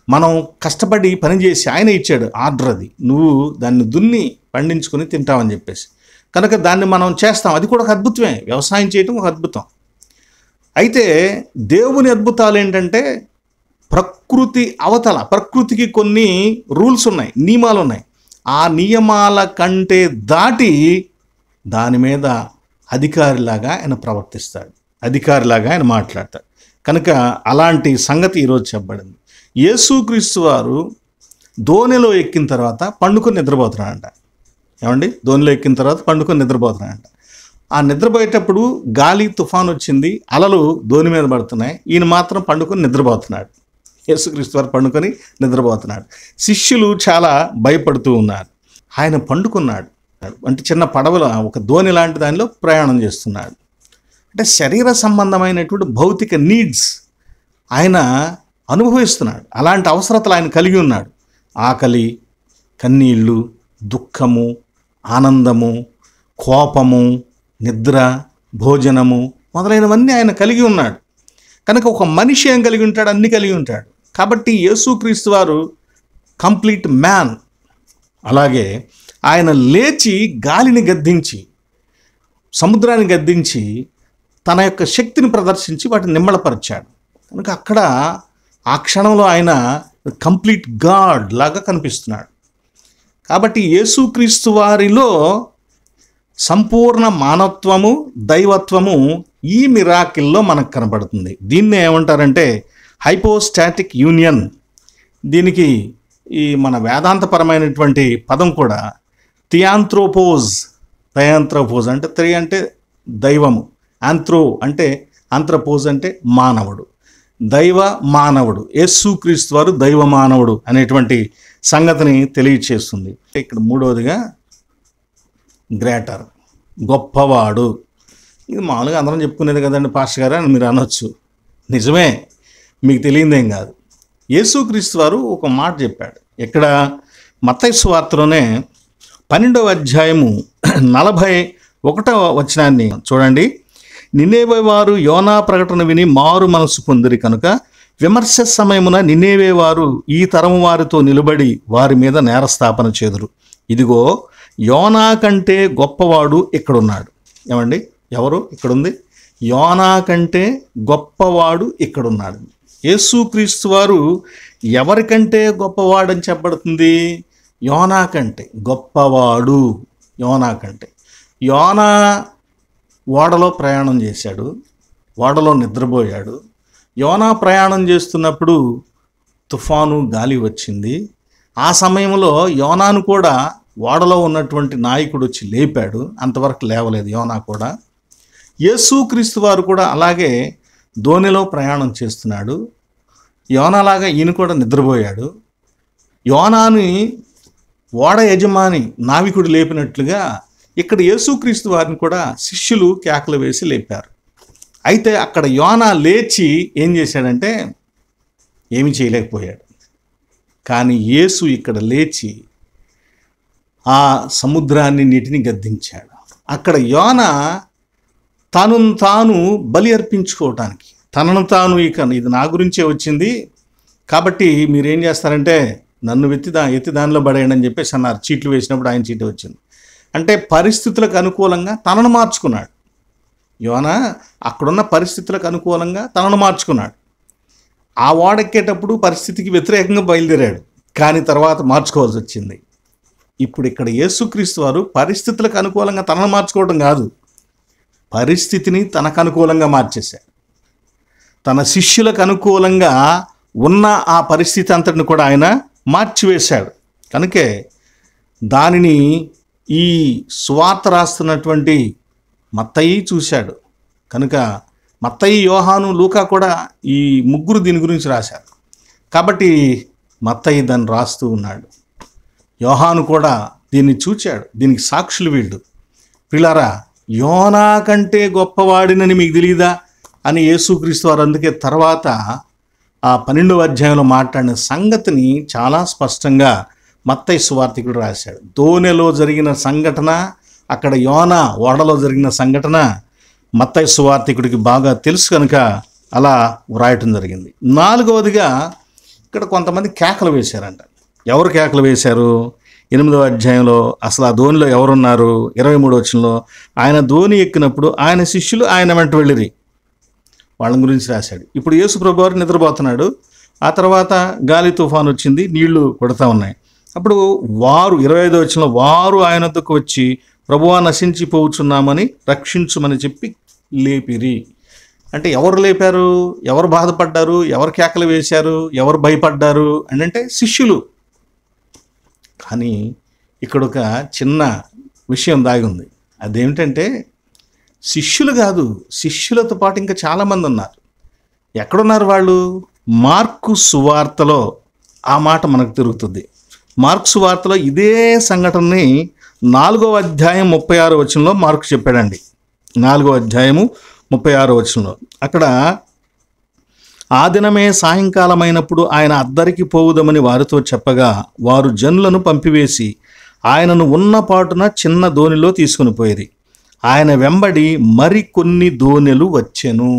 మనం కష్టపడి పనిచేసి ఆయన ఇచ్చాడు ఆర్డర్, అది నువ్వు దాన్ని దున్ని పండించుకొని తింటావని చెప్పేసి. కనుక దాన్ని మనం చేస్తాం, అది కూడా ఒక అద్భుతమే. వ్యవసాయం చేయటం ఒక అద్భుతం. అయితే దేవుని అద్భుతాలు ఏంటంటే ప్రకృతి అవతల, ప్రకృతికి కొన్ని రూల్స్ ఉన్నాయి, నియమాలు ఉన్నాయి. ఆ నియమాల కంటే దాటి దాని మీద అధికారిలాగా ఆయన ప్రవర్తిస్తాడు, అధికారిలాగా ఆయన మాట్లాడతాడు. కనుక అలాంటి సంగతి ఈరోజు చెప్పబడింది. యేసుక్రీస్తు వారు దోణిలో ఎక్కిన తర్వాత పండుకొని నిద్రపోతున్నాడంట. ఏమండి, దోణిలో ఎక్కిన తర్వాత పండుకొని నిద్రపోతున్నాడంట. ఆ నిద్రపోయేటప్పుడు గాలి తుఫాన్ వచ్చింది, అలలు దోణి మీద పడుతున్నాయి, ఈయన మాత్రం పండుకొని నిద్రపోతున్నాడు. యేసుక్రీస్తు వారు పండుకొని నిద్రపోతున్నాడు. శిష్యులు చాలా భయపడుతూ ఉన్నారు. ఆయన పండుకున్నాడు. అంటే చిన్న పడవలో ఒక దోణి లాంటి దానిలో ప్రయాణం చేస్తున్నాడు. అంటే శరీర సంబంధమైనటువంటి భౌతిక నీడ్స్ ఆయన అనుభవిస్తున్నాడు. అలాంటి అవసరతలు ఆయన కలిగి ఉన్నాడు. ఆకలి, కన్నీళ్ళు, దుఃఖము, ఆనందము, కోపము, నిద్ర, భోజనము మొదలైనవన్నీ ఆయన కలిగి ఉన్నాడు. కనుక ఒక మనిషి ఏం కలిగి ఉంటాడు? అన్నీ కలిగి ఉంటాడు. కాబట్టి యేసుక్రీస్తు వారు కంప్లీట్ మ్యాన్. అలాగే ఆయన లేచి గాలిని గద్దించి, సముద్రాన్ని గద్దించి తన యొక్క శక్తిని ప్రదర్శించి వాటిని నిమ్మళపరిచాడు. కనుక అక్కడ ఆ క్షణంలో ఆయన కంప్లీట్ గాడ్ లాగా కనిపిస్తున్నాడు. కాబట్టి యేసుక్రీస్తు వారిలో సంపూర్ణ మానవత్వము, దైవత్వము ఈ మిరాకిల్లో మనకు కనబడుతుంది. దీన్ని ఏమంటారంటే హైపోస్టాటిక్ యూనియన్. దీనికి ఈ మన వేదాంతపరమైనటువంటి పదం కూడా థియాంథ్రోపోజ్ అంటే త్రి అంటే దైవము, ఆంథ్రో అంటే ఆంథ్రపోజ్ అంటే మానవుడు, దైవ మానవుడు. యేసుక్రీస్తు వారు దైవ మానవుడు అనేటువంటి సంగతిని తెలియచేస్తుంది. ఇక్కడ మూడవదిగా గ్రేటర్, గొప్పవాడు. ఇది మామూలుగా అందరం చెప్పుకునేది కదండి పాస్టర్ గారు అని మీరు అనొచ్చు. నిజమే, మీకు తెలియదేం కాదు. యేసుక్రీస్తు వారు ఒక మాట చెప్పాడు. ఇక్కడ మత్తయి సువార్తలోనే 12వ అధ్యాయము 41వ వచనాన్ని చూడండి. నినేవే వారు యోనా ప్రకటన విని మారు మనసు పొందిరి కనుక విమర్శ సమయమున నినేవే వారు ఈ తరము వారితో నిలబడి వారి మీద నేరస్థాపన చేదురు. ఇదిగో యోనా కంటే గొప్పవాడు ఇక్కడున్నాడు. ఏమండి, ఎవరు ఇక్కడుంది? యోనా కంటే గొప్పవాడు ఇక్కడున్నాడు. యేసుక్రీస్తు వారు ఎవరికంటే గొప్పవాడని చెప్పబడుతుంది? యోనా కంటే గొప్పవాడు. యోనా కంటే. యోనా ఓడలో ప్రయాణం చేశాడు, ఓడలో నిద్రపోయాడు. యోనా ప్రయాణం చేస్తున్నప్పుడు తుఫాను, గాలి వచ్చింది. ఆ సమయంలో యోనాను కూడా ఓడలో ఉన్నటువంటి నాయకుడు వచ్చి లేపాడు. అంతవరకు లేవలేదు యోనా కూడా. యేసుక్రీస్తు వారు కూడా అలాగే దోణిలో ప్రయాణం చేస్తున్నాడు. యోనాలాగా ఈయన కూడా నిద్రపోయాడు. యోనాని ఓడ యజమాని, నావికుడు లేపినట్లుగా ఇక్కడ యేసుక్రీస్తు వారిని కూడా శిష్యులు కేకలు వేసి లేపారు. అయితే అక్కడ యోనా లేచి ఏం చేశాడంటే ఏమీ చేయలేకపోయాడు. కానీ యేసు ఇక్కడ లేచి ఆ సముద్రాన్ని, నీటిని గద్దించాడు. అక్కడ యోనా తనను తాను బలి అర్పించుకోవటానికి, తనను తాను ఇది నా గురించే వచ్చింది కాబట్టి మీరేం చేస్తారంటే నన్ను ఎత్తి దానిలో పడేయండి అని చెప్పేసి అన్నారు. చీట్లు వేసినప్పుడు ఆయన చీటి వచ్చింది. అంటే పరిస్థితులకు అనుకూలంగా తనను మార్చుకున్నాడు. యోనా అక్కడున్న పరిస్థితులకు అనుకూలంగా తనను మార్చుకున్నాడు. ఆ ఓడెక్కేటప్పుడు పరిస్థితికి వ్యతిరేకంగా బయలుదేరాడు, కానీ తర్వాత మార్చుకోవాల్సి వచ్చింది. ఇప్పుడు ఇక్కడ యేసుక్రీస్తు వారు పరిస్థితులకు అనుకూలంగా తనను మార్చుకోవడం కాదు, పరిస్థితిని తనకు అనుకూలంగా మార్చేశాడు. తన శిష్యులకు అనుకూలంగా ఉన్న ఆ పరిస్థితి అంతటిని కూడా ఆయన మార్చివేశాడు. కనుకే దానిని ఈ సువార్త రాస్తున్నటువంటి మత్తయి చూశాడు. కనుక మత్తయి, యోహాను, లూకా కూడా ఈ ముగ్గురు దీని గురించి రాశారు. కాబట్టి మత్తయి దాన్ని రాస్తూ ఉన్నాడు. యోహాను కూడా దీన్ని చూచాడు. దీనికి సాక్షులు వీళ్ళు. పిల్లారా, యోనా కంటే గొప్పవాడినని మీకు తెలియదా అని యేసుక్రీస్తు వారు అందుకే తర్వాత ఆ 12వ అధ్యాయంలో మాట్లాడిన సంగతిని చాలా స్పష్టంగా మత్తయి సువార్తికుడు రాశాడు. దోణిలో జరిగిన సంఘటన, అక్కడ యోనా ఓడలో జరిగిన సంఘటన మత్తయి సువార్తికుడికి బాగా తెలుసు కనుక అలా వ్రాయటం జరిగింది. 4వదిగా ఇక్కడ కొంతమంది కేకలు వేశారంట. ఎవరు కేకలు వేశారు? 8వ అధ్యాయంలో అసలు ఆ దోణిలో ఎవరున్నారు? 23వ వచనంలో ఆయన దోణి ఎక్కినప్పుడు ఆయన శిష్యులు ఆయన వెంట వెళ్ళిరి, వాళ్ళ గురించి రాశాడు. ఇప్పుడు యేసు ప్రభువు వారు నిద్రపోతున్నాడు. ఆ తర్వాత గాలి తుఫాను వచ్చింది, నీళ్లు కొడతా ఉన్నాయి. అప్పుడు వారు 25వ వచనంలో వారు ఆయన వద్దకు వచ్చి ప్రభువా నశించిపోవచ్చున్నామని రక్షించుమని చెప్పి లేపిరి. అంటే ఎవరు లేపారు? ఎవరు బాధపడ్డారు? ఎవరు కేకలు వేశారు? ఎవరు భయపడ్డారు అని అంటే శిష్యులు. కానీ ఇక్కడ ఒక చిన్న విషయం దాగి ఉంది. అదేమిటంటే శిష్యులు కాదు, శిష్యులతో పాటు ఇంకా చాలామంది ఉన్నారు. ఎక్కడున్నారు వాళ్ళు? మార్కు సువార్తలో ఆ మాట మనకు తిరుగుతుంది. మార్కు సువార్తలో ఇదే సంఘటనని 4వ అధ్యాయం 36వ వచనంలో మార్కు చెప్పాడండి. 4వ అధ్యాయము 36వ వచనంలో అక్కడ, ఆ దినమే సాయంకాలమైనప్పుడు ఆయన అద్దరికి పోవుదమని వారితో చెప్పగా వారు జనులను పంపివేసి ఆయనను ఉన్నపాటున చిన్న దోణిలో తీసుకుని పోయేది. ఆయన వెంబడి మరికొన్ని దోణెలు వచ్చెను.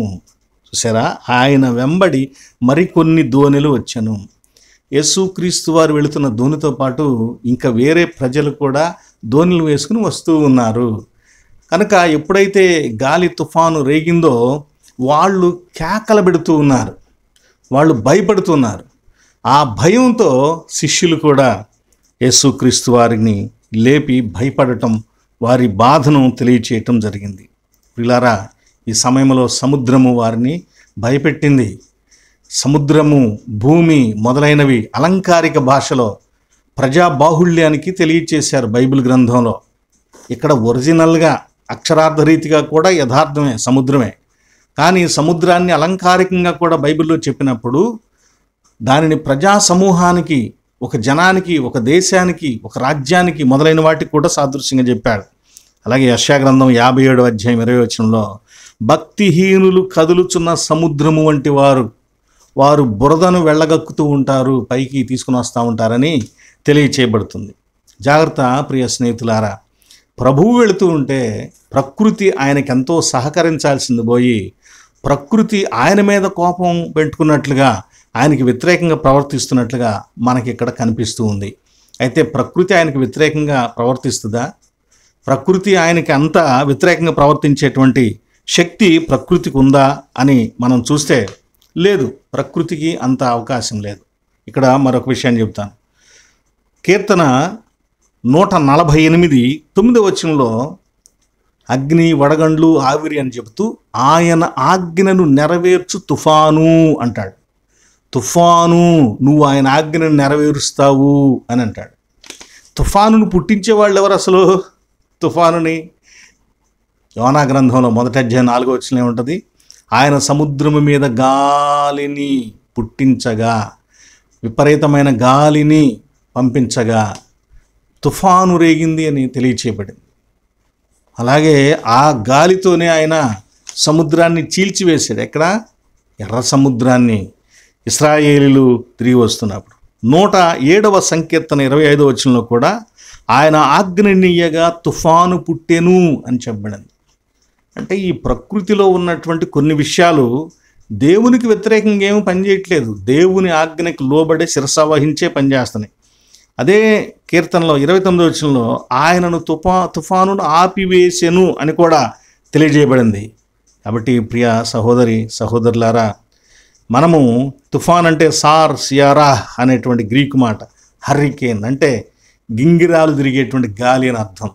చూసారా, ఆయన వెంబడి మరికొన్ని దోణెలు వచ్చెను. యేసుక్రీస్తు వారు వెళుతున్న దోణితో పాటు ఇంకా వేరే ప్రజలు కూడా దోణిలు వేసుకుని వస్తూ ఉన్నారు. కనుక ఎప్పుడైతే గాలి తుఫాను రేగిందో వాళ్ళు కేకలు పెడుతూ ఉన్నారు, వాళ్ళు భయపడుతున్నారు. ఆ భయంతో శిష్యులు కూడా యేసుక్రీస్తు వారిని లేపి భయపడటం, వారి బాధను తెలియచేయటం జరిగింది. ప్రియులారా, ఈ సమయంలో సముద్రము వారిని భయపెట్టింది. సముద్రము, భూమి మొదలైనవి అలంకారిక భాషలో ప్రజాబాహుళ్యానికి తెలియచేశారు బైబిల్ గ్రంథంలో. ఇక్కడ ఒరిజినల్గా అక్షరార్థరీతిగా కూడా యథార్థమే, సముద్రమే. కానీ సముద్రాన్ని అలంకారికంగా కూడా బైబిల్లో చెప్పినప్పుడు దానిని ప్రజా సమూహానికి, ఒక జనానికి, ఒక దేశానికి, ఒక రాజ్యానికి మొదలైన వాటికి కూడా సాదృశ్యంగా చెప్పాడు. అలాగే యెషయా గ్రంథం 57వ అధ్యాయం 20వ వచనంలో, భక్తిహీనులు కదులుచున్న సముద్రము వంటి వారు బురదను వెళ్ళగక్కుతూ ఉంటారు, పైకి తీసుకుని వస్తూ ఉంటారని తెలియచేయబడుతుంది. జాగ్రత్త ప్రియ స్నేహితులారా, ప్రభువు వెళుతూ ఉంటే ప్రకృతి ఆయనకి ఎంతో సహకరించాల్సింది పోయి ప్రకృతి ఆయన మీద కోపం పెట్టుకున్నట్లుగా, ఆయనకి వ్యతిరేకంగా ప్రవర్తిస్తున్నట్లుగా మనకి ఇక్కడ కనిపిస్తూ ఉంది. అయితే ప్రకృతి ఆయనకి వ్యతిరేకంగా ప్రవర్తిస్తుందా? ప్రకృతి ఆయనకి అంత వ్యతిరేకంగా ప్రవర్తించేటువంటి శక్తి ప్రకృతికి ఉందా అని మనం చూస్తే లేదు, ప్రకృతికి అంత అవకాశం లేదు. ఇక్కడ మరొక విషయాన్ని చెప్తాను. కీర్తన 148 9వ వచనంలో అగ్ని, వడగండ్లు, ఆవిరి అని చెబుతూ ఆయన ఆజ్ఞను నెరవేర్చు తుఫాను అంటాడు. తుఫాను, నువ్వు ఆయన ఆజ్ఞను నెరవేరుస్తావు అని అంటాడు. తుఫానును పుట్టించే వాళ్ళు ఎవరు అసలు? తుఫానుని యోనా గ్రంథంలో 1వ అధ్యాయం 4వ వచనం ఏముంటుంది? ఆయన సముద్రము మీద గాలిని పుట్టించగా, విపరీతమైన గాలిని పంపించగా తుఫాను రేగింది అని తెలియచేయబడింది. అలాగే ఆ గాలితోనే ఆయన సముద్రాన్ని చీల్చివేశాడు. ఎక్కడ? ఎర్ర సముద్రాన్ని. ఇశ్రాయేలీయులు తిరిగి వస్తున్నప్పుడు 107వ సంకీర్తన 25వ వచనంలో కూడా ఆయన ఆజ్ఞనీయగా తుఫాను పుట్టెను అని చెప్పబడింది. అంటే ఈ ప్రకృతిలో ఉన్నటువంటి కొన్ని విషయాలు దేవునికి వ్యతిరేకంగా ఏమీ పనిచేయట్లేదు, దేవుని ఆజ్ఞకి లోబడే శిరసావహించే పనిచేస్తున్నాయి. అదే కీర్తనలో 29వ వచనంలో ఆయనను తుఫానును ఆపివేసెను అని కూడా తెలియజేయబడింది. కాబట్టి ప్రియ సహోదరి సహోదరులారా, మనము తుఫాన్ అంటే సార్ సియారా అనేటువంటి గ్రీకు మాట, హర్రికేన్ అంటే గింగిరాలు తిరిగేటువంటి గాలి అని అర్థం.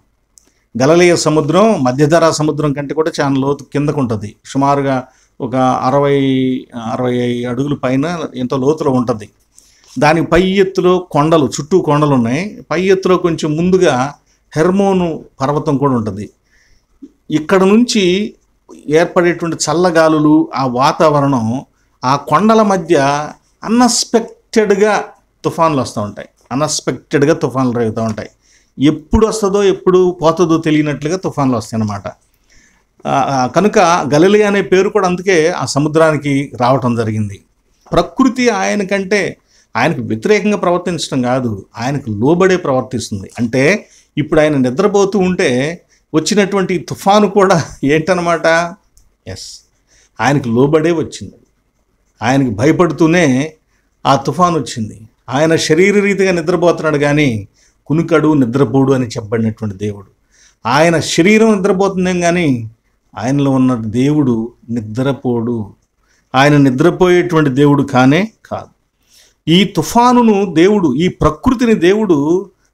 గలిలయ సముద్రం మధ్యధరా సముద్రం కంటే కూడా చాలా లోతు కిందకు ఉంటుంది. సుమారుగా ఒక 60 అడుగుల పైన ఎంతో లోతులో ఉంటుంది. దానికి పై ఎత్తులో కొండలు, చుట్టూ కొండలు ఉన్నాయి. పై ఎత్తులో కొంచెం ముందుగా హెర్మోను పర్వతం కూడా ఉంటుంది. ఇక్కడ నుంచి ఏర్పడేటువంటి చల్లగాలులు, ఆ వాతావరణం, ఆ కొండల మధ్య అన్ఎక్స్పెక్టెడ్గా తుఫాన్లు వస్తూ ఉంటాయి. అన్ఎక్స్పెక్టెడ్గా తుఫాన్లు రేగుతూ ఉంటాయి. ఎప్పుడు వస్తుందో ఎప్పుడు పోతుందో తెలియనట్లుగా తుఫాన్లు వస్తాయి అన్నమాట. కనుక గలిలయ అనే పేరు కూడా అందుకే ఆ సముద్రానికి రావటం జరిగింది. ప్రకృతి ఆయనకు వ్యతిరేకంగా ప్రవర్తించడం కాదు, ఆయనకు లోబడే ప్రవర్తిస్తుంది. అంటే ఇప్పుడు ఆయన నిద్రపోతూ ఉంటే వచ్చినటువంటి తుఫాను కూడా ఏంటన్నమాట? ఆయనకు లోబడే వచ్చింది. ఆయనకు భయపడుతూనే ఆ తుఫాను వచ్చింది. ఆయన శరీరరీతిగా నిద్రపోతున్నాడు కానీ కునుకడు, నిద్రపోడు అని చెప్పబడినటువంటి దేవుడు. ఆయన శరీరం నిద్రపోతుందేం కానీ ఆయనలో ఉన్న దేవుడు నిద్రపోడు. ఆయన నిద్రపోయేటువంటి దేవుడు కానే కాదు. ఈ తుఫానును దేవుడు, ఈ ప్రకృతిని దేవుడు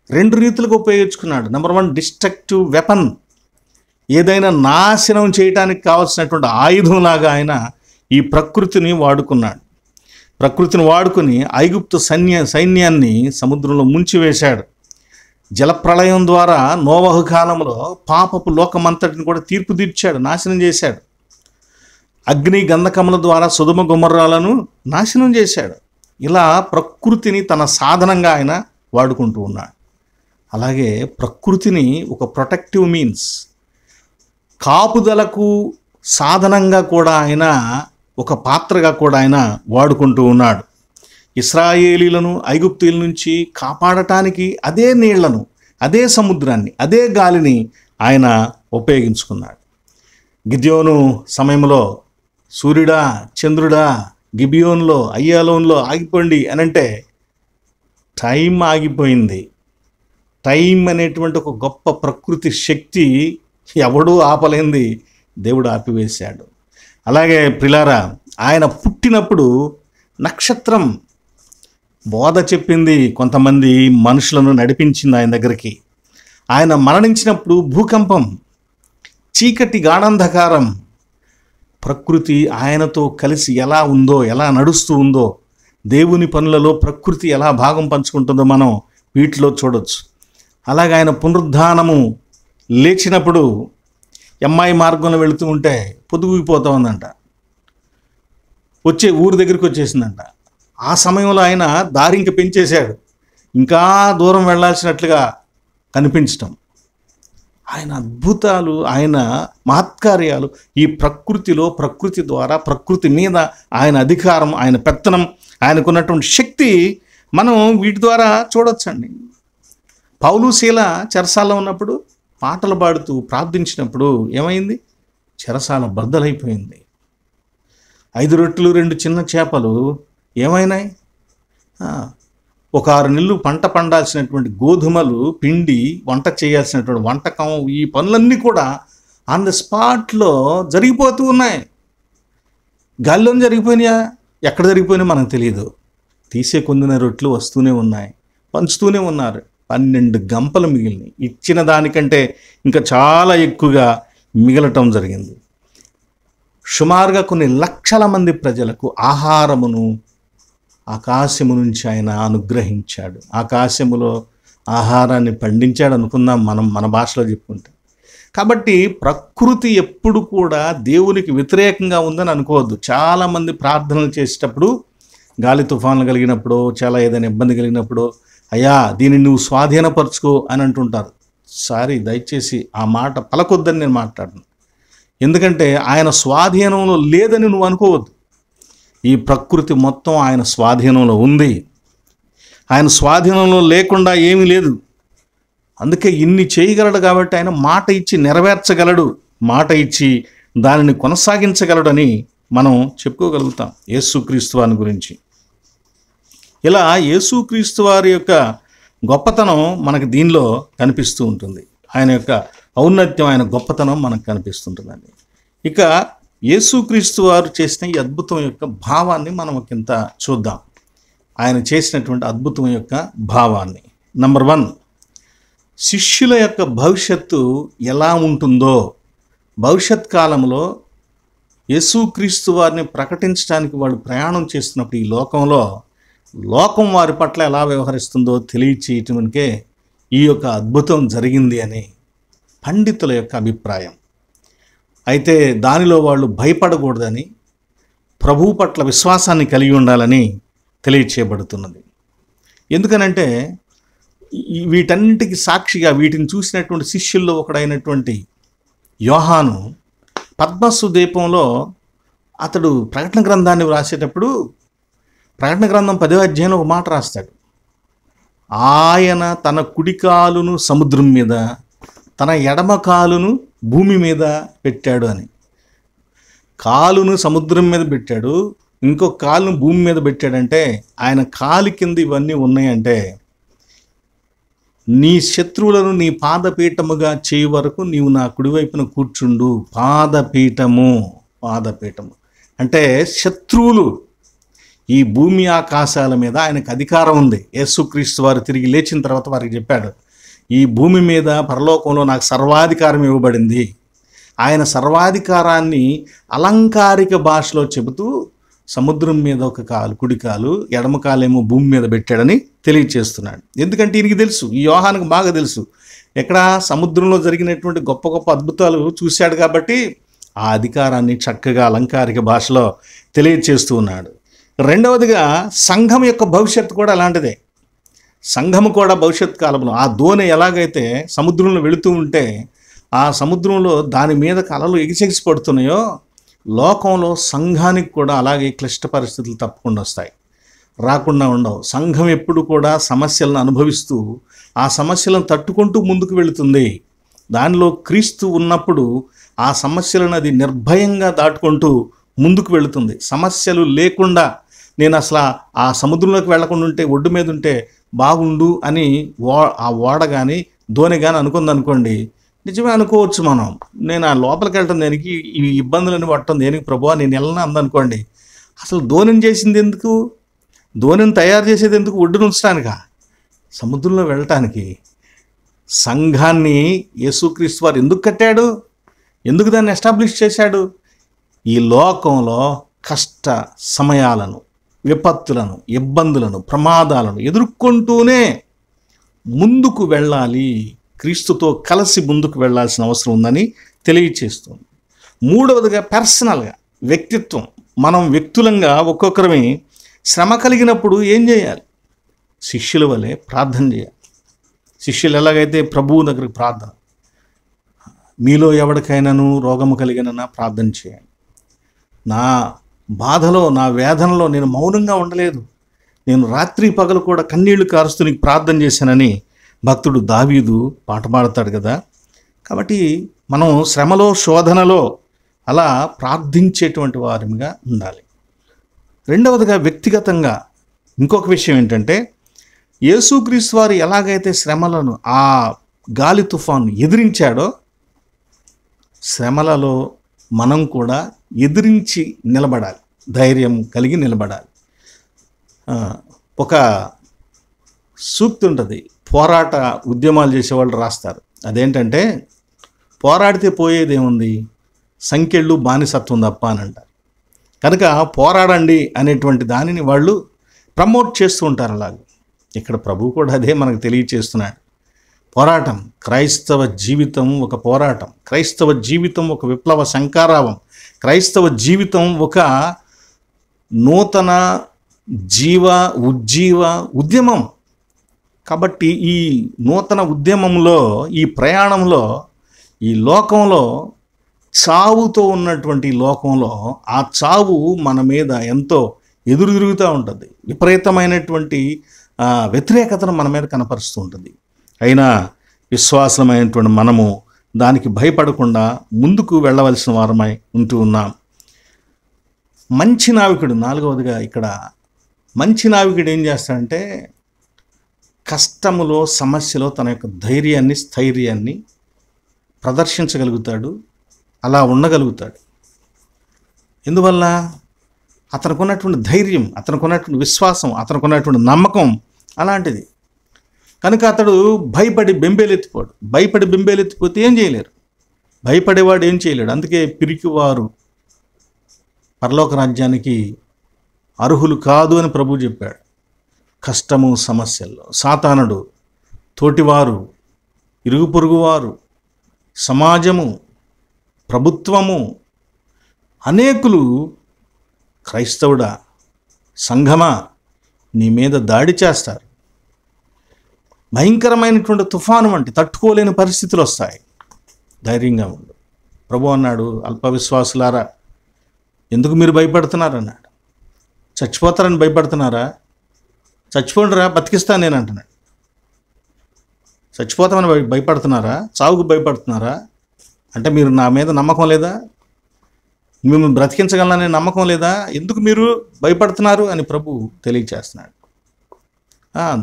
2 రీతులుగా ఉపయోగించుకున్నాడు. Number 1, destructive weapon. ఏదైనా నాశనం చేయడానికి కావాల్సినటువంటి ఆయుధంలాగా ఆయన ఈ ప్రకృతిని వాడుకున్నాడు. ప్రకృతిని వాడుకుని ఐగుప్తు సైన్యాన్ని సముద్రంలో ముంచివేశాడు. జలప్రళయం ద్వారా నోవహు కాలంలో పాపపు లోకమంతటిని కూడా తీర్పు తీర్చాడు, నాశనం చేశాడు. అగ్ని గంధకముల ద్వారా సొదొమ గొమొర్రాలను నాశనం చేశాడు. ఇలా ప్రకృతిని తన సాధనంగా ఆయన వాడుకుంటూ ఉన్నాడు. అలాగే ప్రకృతిని ఒక ప్రొటెక్టివ్ మీన్స్, కాపుదలకు సాధనంగా కూడా ఆయన, ఒక పాత్రగా కూడా ఆయన వాడుకుంటూ ఉన్నాడు. ఇశ్రాయేలీలను ఐగుప్తీయుల నుంచి కాపాడటానికి అదే నీళ్లను, అదే సముద్రాన్ని, అదే గాలిని ఆయన ఉపయోగించుకున్నాడు. గిద్యోను సమయంలో సూర్యుడా చంద్రుడా గిబియోన్లో అయ్యాలోన్లో ఆగిపోండి అనంటే టైం ఆగిపోయింది. టైం అనేటువంటి ఒక గొప్ప ప్రకృతి శక్తి ఎవడూ ఆపలేంది దేవుడు ఆపివేశాడు. అలాగే ప్రిలారా, ఆయన పుట్టినప్పుడు నక్షత్రం బోధ చెప్పింది, కొంతమంది మనుషులను నడిపించింది ఆయన దగ్గరికి. ఆయన మరణించినప్పుడు భూకంపం, చీకటి గాఢాంధకారం, ప్రకృతి ఆయనతో కలిసి ఎలా ఉందో, ఎలా నడుస్తూ ఉందో, దేవుని పనులలో ప్రకృతి ఎలా భాగం పంచుకుంటుందో మనం వీటిలో చూడొచ్చు. అలాగే ఆయన పునరుద్ధానము లేచినప్పుడు ఎమ్మాయి మార్గంలో వెళుతూ ఉంటే పొద్దుగుపోతా ఉందంట, వచ్చే ఊరి దగ్గరికి వచ్చేసిందంట. ఆ సమయంలో ఆయన దారి ఇంక పెంచేశాడు, ఇంకా దూరం వెళ్ళాల్సినట్లుగా కనిపించటం. ఆయన అద్భుతాలు, ఆయన మహత్కార్యాలు ఈ ప్రకృతిలో, ప్రకృతి ద్వారా, ప్రకృతి మీద ఆయన అధికారం, ఆయన పెత్తనం, ఆయనకున్నటువంటి శక్తి మనం వీటి ద్వారా చూడొచ్చండి. పౌలు శీల చెరసాలలో ఉన్నప్పుడు పాటలు పాడుతూ ప్రార్థించినప్పుడు ఏమైంది? చెరసాల బద్దలైపోయింది. 5 రొట్టెలు 2 చిన్న చేపలు ఏమైనాయి? ఒక 6 నెలలు పంట పండాల్సినటువంటి గోధుమలు పిండి వంట చేయాల్సినటువంటి వంటకం, ఈ పనులన్నీ కూడా ఆన్ ద స్పాట్లో జరిగిపోతూ ఉన్నాయి. గాలిలో జరిగిపోయినాయా, ఎక్కడ జరిగిపోయినా మనకు తెలియదు. తీసే కొందిన రొట్టెలు వస్తూనే ఉన్నాయి, పంచుతూనే ఉన్నారు. 12 గంపలు మిగిలినాయి. ఇచ్చిన దానికంటే ఇంకా చాలా ఎక్కువగా మిగలటం జరిగింది. సుమారుగా కొన్ని లక్షల మంది ప్రజలకు ఆహారమును ఆకాశము నుంచి ఆయన అనుగ్రహించాడు. ఆకాశములో ఆహారాన్ని పండించాడు అనుకుందాం మనం, మన భాషలో చెప్పుకుంటే. కాబట్టి ప్రకృతి ఎప్పుడు కూడా దేవునికి వ్యతిరేకంగా ఉందని అనుకోవద్దు. చాలామంది ప్రార్థనలు చేసేటప్పుడు, గాలి తుఫాన్లు కలిగినప్పుడు, చాలా ఏదైనా ఇబ్బంది కలిగినప్పుడు, అయ్యా దీన్ని నువ్వు స్వాధీనపరచుకో అని అంటుంటారు. సారీ, దయచేసి ఆ మాట పలకొద్దని నేను మాట్లాడను. ఎందుకంటే ఆయన స్వాధీనంలో లేదని నువ్వు అనుకోవద్దు. ఈ ప్రకృతి మొత్తం ఆయన స్వాధీనంలో ఉంది. ఆయన స్వాధీనంలో లేకుండా ఏమీ లేదు. అందుకే ఇన్ని చేయగలడు కాబట్టి ఆయన మాట ఇచ్చి నెరవేర్చగలడు, మాట ఇచ్చి దానిని కొనసాగించగలడని మనం చెప్పుకోగలుగుతాం యేసుక్రీస్తు వారి గురించి. ఇలా యేసుక్రీస్తు వారి యొక్క గొప్పతనం మనకు దీనిలో కనిపిస్తూ ఉంటుంది. ఆయన యొక్క ఔన్నత్యం, ఆయన గొప్పతనం మనకు కనిపిస్తుంటుందండి. ఇక యేసుక్రీస్తు వారు చేసిన ఈ అద్భుతం యొక్క భావాన్ని మనం ఒకంత చూద్దాం. ఆయన చేసినటువంటి అద్భుతం యొక్క భావాన్ని. నంబర్ 1, శిష్యుల యొక్క భవిష్యత్తు ఎలా ఉంటుందో, భవిష్యత్ కాలంలో యేసుక్రీస్తు వారిని ప్రకటించడానికి వాళ్ళు ప్రయాణం చేస్తున్నప్పుడు ఈ లోకంలో లోకం వారి పట్ల ఎలా వ్యవహరిస్తుందో తెలియచేయటంకే ఈ యొక్క అద్భుతం జరిగింది అని పండితుల యొక్క అభిప్రాయం. అయితే దానిలో వాళ్ళు భయపడకూడదని, ప్రభువు పట్ల విశ్వాసాన్ని కలిగి ఉండాలని తెలియచేయబడుతున్నది. ఎందుకనంటే వీటన్నిటికి సాక్షిగా వీటిని చూసినటువంటి శిష్యుల్లో ఒకడైనటువంటి యోహాను పద్మస్సు దీపంలో అతడు ప్రకటన గ్రంథాన్ని వ్రాసేటప్పుడు ప్రకటన గ్రంథం 10వ అధ్యాయంలో ఒక మాట రాస్తాడు. ఆయన తన కుడి కాలును సముద్రం మీద, తన ఎడమ కాలును భూమి మీద పెట్టాడు అని. కాలును సముద్రం మీద పెట్టాడు, ఇంకొక కాలును భూమి మీద పెట్టాడంటే ఆయన కాలి కింద ఇవన్నీ ఉన్నాయంటే, నీ శత్రువులను నీ పాదపీఠముగా చేయి వరకు నీవు నా కుడివైపున కూర్చుండు. పాదపీఠము అంటే శత్రువులు, ఈ భూమి ఆకాశాల మీద ఆయనకు అధికారం ఉంది. యేసుక్రీస్తు వారు తిరిగి లేచిన తర్వాత వారికి చెప్పాడు, ఈ భూమి మీద పరలోకంలో నాకు సర్వాధికారం ఇవ్వబడింది. ఆయన సర్వాధికారాన్ని అలంకారిక భాషలో చెబుతూ సముద్రం మీద ఒక కాలు, కుడి కాలు, ఎడమ కాలేమో భూమి మీద పెట్టాడని తెలియచేస్తున్నాడు. ఎందుకంటే ఈయనకి తెలుసు, ఈ యోహానుకు బాగా తెలుసు, ఎక్కడ సముద్రంలో జరిగినటువంటి గొప్ప గొప్ప అద్భుతాలు చూశాడు కాబట్టి ఆ అధికారాన్ని చక్కగా అలంకారిక భాషలో తెలియచేస్తూ ఉన్నాడు. రెండవదిగా సంఘం యొక్క భవిష్యత్తు కూడా అలాంటిదే. సంఘము కూడా భవిష్యత్ కాలంలో ఆ దోణి ఎలాగైతే సముద్రంలో వెళుతూ ఉంటే ఆ సముద్రంలో దాని మీద అలలు ఎగిసెగిసి పడుతున్నాయో, లోకంలో సంఘానికి కూడా అలాగే క్లిష్ట పరిస్థితులు తప్పకుండా వస్తాయి, రాకుండా ఉండవు. సంఘం ఎప్పుడు కూడా సమస్యలను అనుభవిస్తూ ఆ సమస్యలను తట్టుకుంటూ ముందుకు వెళుతుంది. దానిలో క్రీస్తు ఉన్నప్పుడు ఆ సమస్యలను అది నిర్భయంగా దాటుకుంటూ ముందుకు వెళుతుంది. సమస్యలు లేకుండా నేను అసలు ఆ సముద్రంలోకి వెళ్లకుండా ఉంటే, ఒడ్డు మీద ఉంటే బాగుండు అని ఆ ఓడ కానీ దోణి కానీ అనుకుందనుకోండి, నిజమే అనుకోవచ్చు మనం. నేను ఆ లోపలికి వెళ్ళటం దేనికి, ఈ ఇబ్బందులను పట్టడం దేనికి ప్రభువా, నేను వెళ్ళను అందనుకోండి. అసలు దోణిని చేసింది ఎందుకు? దోణిని తయారు చేసేది ఎందుకు? ఒడ్డును ఉంచడానికా? సముద్రంలో వెళ్ళటానికి. సంఘాన్ని యేసుక్రీస్తు వారు ఎందుకు కట్టాడు? ఎందుకు దాన్ని ఎస్టాబ్లిష్ చేశాడు? ఈ లోకంలో కష్ట సమయాలను, విపత్తులను, ఇబ్బందులను, ప్రమాదాలను ఎదుర్కొంటూనే ముందుకు వెళ్ళాలి. క్రీస్తుతో కలిసి ముందుకు వెళ్ళాల్సిన అవసరం ఉందని తెలియచేస్తుంది. మూడవదిగా పర్సనల్గా, వ్యక్తిత్వం. మనం వ్యక్తులంగా ఒక్కొక్కరమే శ్రమ కలిగినప్పుడు ఏం చేయాలి? శిష్యుల వలె ప్రార్థన చేయాలి. శిష్యులు ఎలాగైతే ప్రభువు దగ్గరికి ప్రార్థన, మీలో ఎవరికైనాను రోగము కలిగినన్నా ప్రార్థన చేయండి. నా బాధలో, నా వేదనలో నేను మౌనంగా ఉండలేదు, నేను రాత్రి పగలు కూడా కన్నీళ్లు కారుస్తూ నీకు ప్రార్థన చేశానని భక్తుడు దావీదు పాట పాడతాడు కదా. కాబట్టి మనం శ్రమలో, శోధనలో అలా ప్రార్థించేటువంటి వారిగా ఉండాలి. రెండవదిగా వ్యక్తిగతంగా ఇంకొక విషయం ఏంటంటే, యేసుక్రీస్తు వారు ఎలాగైతే శ్రమలను, ఆ గాలి తుఫాను ఎదిరించాడో, శ్రమలలో మనం కూడా ఎదిరించి నిలబడాలి, ధైర్యం కలిగి నిలబడాలి. ఒక సూక్తి ఉంటుంది, పోరాట ఉద్యమాలు చేసేవాళ్ళు రాస్తారు. అదేంటంటే, పోరాడితే పోయేదేముంది, సంఖ్యళ్ళు బానిసత్వం తప్ప అని అంటారు. కనుక పోరాడండి అనేటువంటి దానిని వాళ్ళు ప్రమోట్ చేస్తూ ఉంటారు. అలాగే ఇక్కడ ప్రభువు కూడా అదే మనకు తెలియచేస్తున్నాడు. పోరాటం, క్రైస్తవ జీవితం ఒక పోరాటం, క్రైస్తవ జీవితం ఒక విప్లవ శంకారావం, క్రైస్తవ జీవితం ఒక నూతన ఉజ్జీవ ఉద్యమం. కాబట్టి ఈ నూతన ఉద్యమంలో, ఈ ప్రయాణంలో, ఈ లోకంలో, చావుతో ఉన్నటువంటి లోకంలో ఆ చావు మన మీద ఎంతో ఎదురు తిరుగుతూ ఉంటుంది. విపరీతమైనటువంటి వ్యతిరేకతను మన మీద కనపరుస్తూ ఉంటుంది. అయినా విశ్వాసమైనటువంటి మనము దానికి భయపడకుండా ముందుకు వెళ్ళవలసిన వారమై ఉంటూ ఉన్నాం. మంచి నావికుడు, నాలుగవదిగా ఇక్కడ మంచి నావికుడు ఏం చేస్తాడంటే, కష్టములో, సమస్యలో తన యొక్క ధైర్యాన్ని, స్థైర్యాన్ని ప్రదర్శించగలుగుతాడు, అలా ఉండగలుగుతాడు. ఎందువల్ల? అతనికి ఉన్నటువంటి ధైర్యం, అతనికి ఉన్నటువంటి విశ్వాసం, అతనికి ఉన్నటువంటి నమ్మకం అలాంటిది. కనుక అతడు భయపడి బెంబేలెత్తిపోడు. భయపడి బెంబేలెత్తిపోతే ఏం చేయలేరు, భయపడేవాడు ఏం చేయలేడు. అందుకే పిరికివారు పరలోక రాజ్యానికి అర్హులు కాదు అని ప్రభువు చెప్పాడు. కష్టము, సమస్యల్లో సాతానుడు, తోటివారు, ఇరుగు పొరుగువారు, సమాజము, ప్రభుత్వము, అనేకులు క్రైస్తవుడా, సంఘమా, నీ మీద దాడి చేస్తారు. భయంకరమైనటువంటి తుఫాను వంటి తట్టుకోలేని పరిస్థితులు వస్తాయి. ధైర్యంగా ఉండు. ప్రభు అన్నాడు, అల్ప విశ్వాసులారా ఎందుకు మీరు భయపడుతున్నారు అన్నాడు. చచ్చిపోతారని భయపడుతున్నారా? చచ్చిపోండిరా, బతికిస్తాను నేను అంటున్నాడు. చచ్చిపోతామని భయపడుతున్నారా? చావుకు భయపడుతున్నారా? అంటే మీరు నా మీద నమ్మకం లేదా? మిమ్మల్ని బ్రతికించగలననే నమ్మకం లేదా? ఎందుకు మీరు భయపడుతున్నారు అని ప్రభు తెలియచేస్తున్నాడు.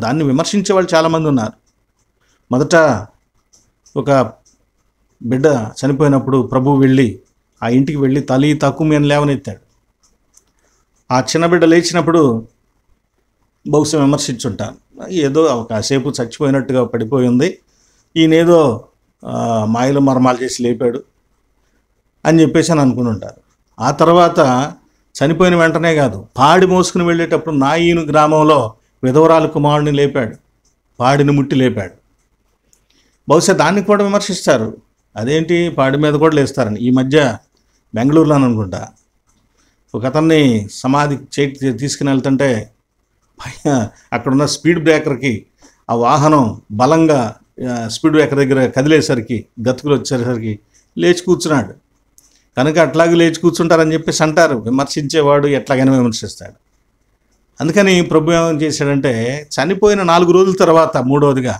దాన్ని విమర్శించే వాళ్ళు చాలామంది ఉన్నారు. మొదట ఒక బిడ్డ చనిపోయినప్పుడు ప్రభు వెళ్ళి ఆ ఇంటికి వెళ్ళి తలి తక్కువ అని లేవనెత్తాడు. ఆ చిన్న బిడ్డ లేచినప్పుడు బహుశా విమర్శించుంటాను, ఏదో కాసేపు చచ్చిపోయినట్టుగా పడిపోయింది, ఈయనేదో మాయలు మర్మాలు చేసి లేపాడు అని చెప్పేసి అని అనుకుని ఉంటారు. ఆ తర్వాత చనిపోయిన వెంటనే కాదు, పాడి మోసుకుని వెళ్ళేటప్పుడు నాయీను గ్రామంలో విధవరాలు కుమారుడిని లేపాడు, పాడిని ముట్టి లేపాడు. బహుశా దాన్ని కూడా విమర్శిస్తారు, అదేంటి పాడి మీద కూడా లేస్తారని. ఈ మధ్య బెంగళూరులో అనుకుంటా. ఒక అతన్ని సమాధి తీసుకుని వెళ్తుంటే పైన అక్కడున్న స్పీడ్ బ్రేకర్కి ఆ వాహనం బలంగా స్పీడ్ బ్రేకర్ దగ్గర కదిలేసరికి గతుకులు వచ్చేసరికి లేచి కూర్చున్నాడు. కనుక అట్లాగే లేచి కూర్చుంటారని చెప్పేసి అంటారు. విమర్శించేవాడు ఎట్లాగైనా విమర్శిస్తాడు. అందుకని ప్రభు ఏం చేశాడంటే చనిపోయిన 4 రోజుల తర్వాత మూడవదిగా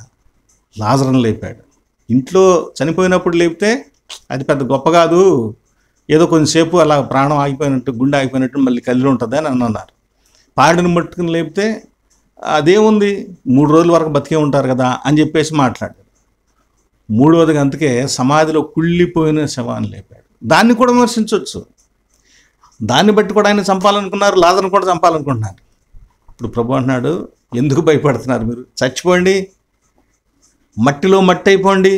లాజరును లేపాడు. ఇంట్లో చనిపోయినప్పుడు లేపితే అది పెద్ద గొప్ప కాదు, ఏదో కొంచెంసేపు అలా ప్రాణం ఆగిపోయినట్టు, గుండె ఆగిపోయినట్టు మళ్ళీ కదిలి ఉంటుంది అని అన్నారు. పాడిని పట్టుకుని లేపితే అదేముంది 3 రోజుల వరకు బతికే ఉంటారు కదా అని చెప్పేసి మాట్లాడాడు. మూడవదిగా అందుకే సమాధిలో కుళ్ళిపోయిన శవాన్ని లేపాడు. దాన్ని కూడా విమర్శించవచ్చు. దాన్ని బట్టి కూడా ఆయన చంపాలనుకున్నారు, లాజరును కూడా చంపాలనుకుంటున్నారు. ఇప్పుడు ప్రభు అంటున్నాడు, ఎందుకు భయపడుతున్నారు మీరు? చచ్చిపోండి, మట్టిలో మట్టి అయిపోండి.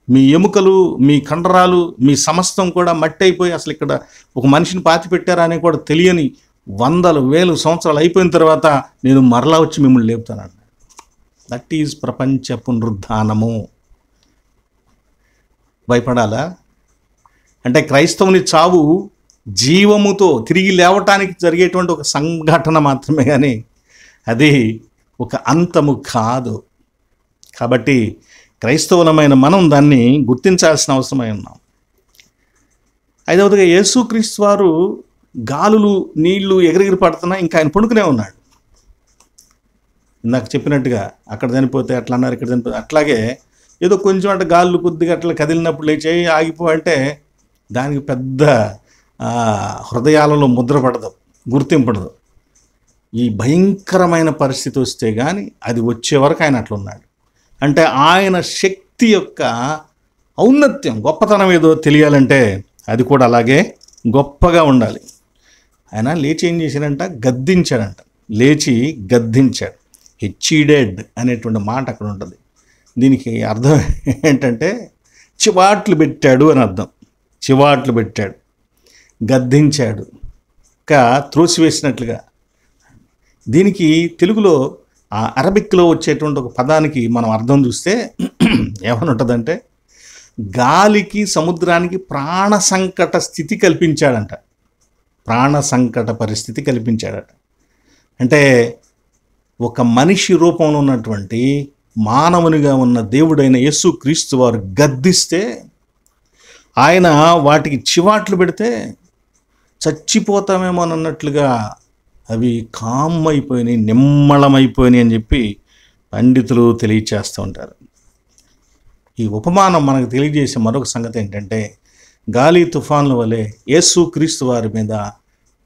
మీ ఎముకలు, మీ కండరాలు, మీ సమస్తం కూడా మట్టి అయిపోయి అసలు ఇక్కడ ఒక మనిషిని పాతి పెట్టారా అని కూడా తెలియని 100,000 సంవత్సరాలు అయిపోయిన తర్వాత నేను మరలా వచ్చి మిమ్మల్ని లేపుతానన్నాడు. దట్ ఈజ్ ప్రపంచ పునరుద్ధానము. భయపడాలా? అంటే క్రైస్తవుని చావు జీవముతో తిరిగి లేవటానికి జరిగేటువంటి ఒక సంఘటన మాత్రమే, కానీ అది ఒక అంతము కాదు. కాబట్టి క్రైస్తవులమైన మనం దాన్ని గుర్తించాల్సిన అవసరమై ఉన్నాం. ఐదవదిగా యేసుక్రీస్తు వారు గాలులు నీళ్లు ఎగిరెగిరి పడుతున్నా ఇంకా ఆయన పండుకునే ఉన్నాడు. ఇందాక చెప్పినట్టుగా అక్కడ చనిపోతే అట్లా అన్నారు, ఇక్కడ చనిపోతే అట్లాగే ఏదో కొంచెం అంటే గాలులు కొద్దిగా అట్లా కదిలినప్పుడు లేచి ఆగిపో అంటే దానికి పెద్ద హృదయాలలో ముద్రపడదు, గుర్తింపడదు. ఈ భయంకరమైన పరిస్థితి వస్తే కానీ అది వచ్చే వరకు ఆయన అట్లున్నాడు. అంటే ఆయన శక్తి యొక్క ఔన్నత్యం, గొప్పతనం ఏదో తెలియాలంటే అది కూడా అలాగే గొప్పగా ఉండాలి. ఆయన లేచి ఏం చేశాడంట? గద్దించాడంట. లేచి గద్దించాడు. హెచ్చీడెడ్ అనేటువంటి మాట అక్కడ ఉంటుంది. దీనికి అర్థం ఏంటంటే చివాట్లు పెట్టాడు అని అర్థం. చివాట్లు పెట్టాడు, గద్దించాడు, ఇంకా త్రోసివేసినట్లుగా. దీనికి తెలుగులో ఆ అరబిక్లో వచ్చేటువంటి ఒక పదానికి మనం అర్థం చూస్తే ఏమని ఉంటుందంటే గాలికి సముద్రానికి ప్రాణ సంకట స్థితి కల్పించాడంట. ప్రాణ సంకట పరిస్థితి కల్పించాడట. అంటే ఒక మనిషి రూపంలో ఉన్నటువంటి మానవునిగా ఉన్న దేవుడైన యేసుక్రీస్తు వారు గద్దిస్తే, ఆయన వాటికి చివాట్లు పెడితే చచ్చిపోతామేమో అన్నట్లుగా అవి కామ్ అయిపోయినాయి, నిమ్మళమైపోయినాయి అని చెప్పి పండితులు తెలియచేస్తూ ఉంటారు. ఈ ఉపమానం మనకు తెలియజేసే మరొక సంగతి ఏంటంటే గాలి తుఫాన్ల వలె యేసుక్రీస్తు వారి మీద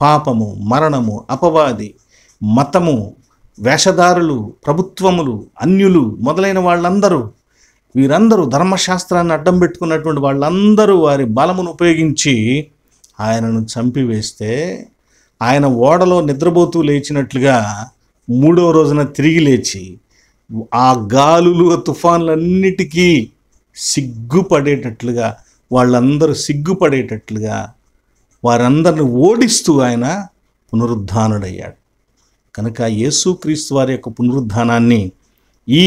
పాపము, మరణము, అపవాది, మతము, వేషధారులు, ప్రభుత్వములు, అన్యులు మొదలైన వాళ్ళందరూ, వీరందరూ ధర్మశాస్త్రాన్ని అడ్డం పెట్టుకున్నటువంటి వాళ్ళందరూ వారి బలమును ఉపయోగించి ఆయనను చంపివేస్తే, ఆయన ఓడలో నిద్రపోతూ లేచినట్లుగా 3వ రోజున తిరిగి లేచి ఆ గాలులు, తుఫాన్లన్నిటికీ సిగ్గుపడేటట్లుగా, వాళ్ళందరూ సిగ్గుపడేటట్లుగా వారందరిని ఓడిస్తూ ఆయన పునరుద్ధానుడయ్యాడు. కనుక యేసుక్రీస్తు వారి యొక్క పునరుద్ధానాన్ని ఈ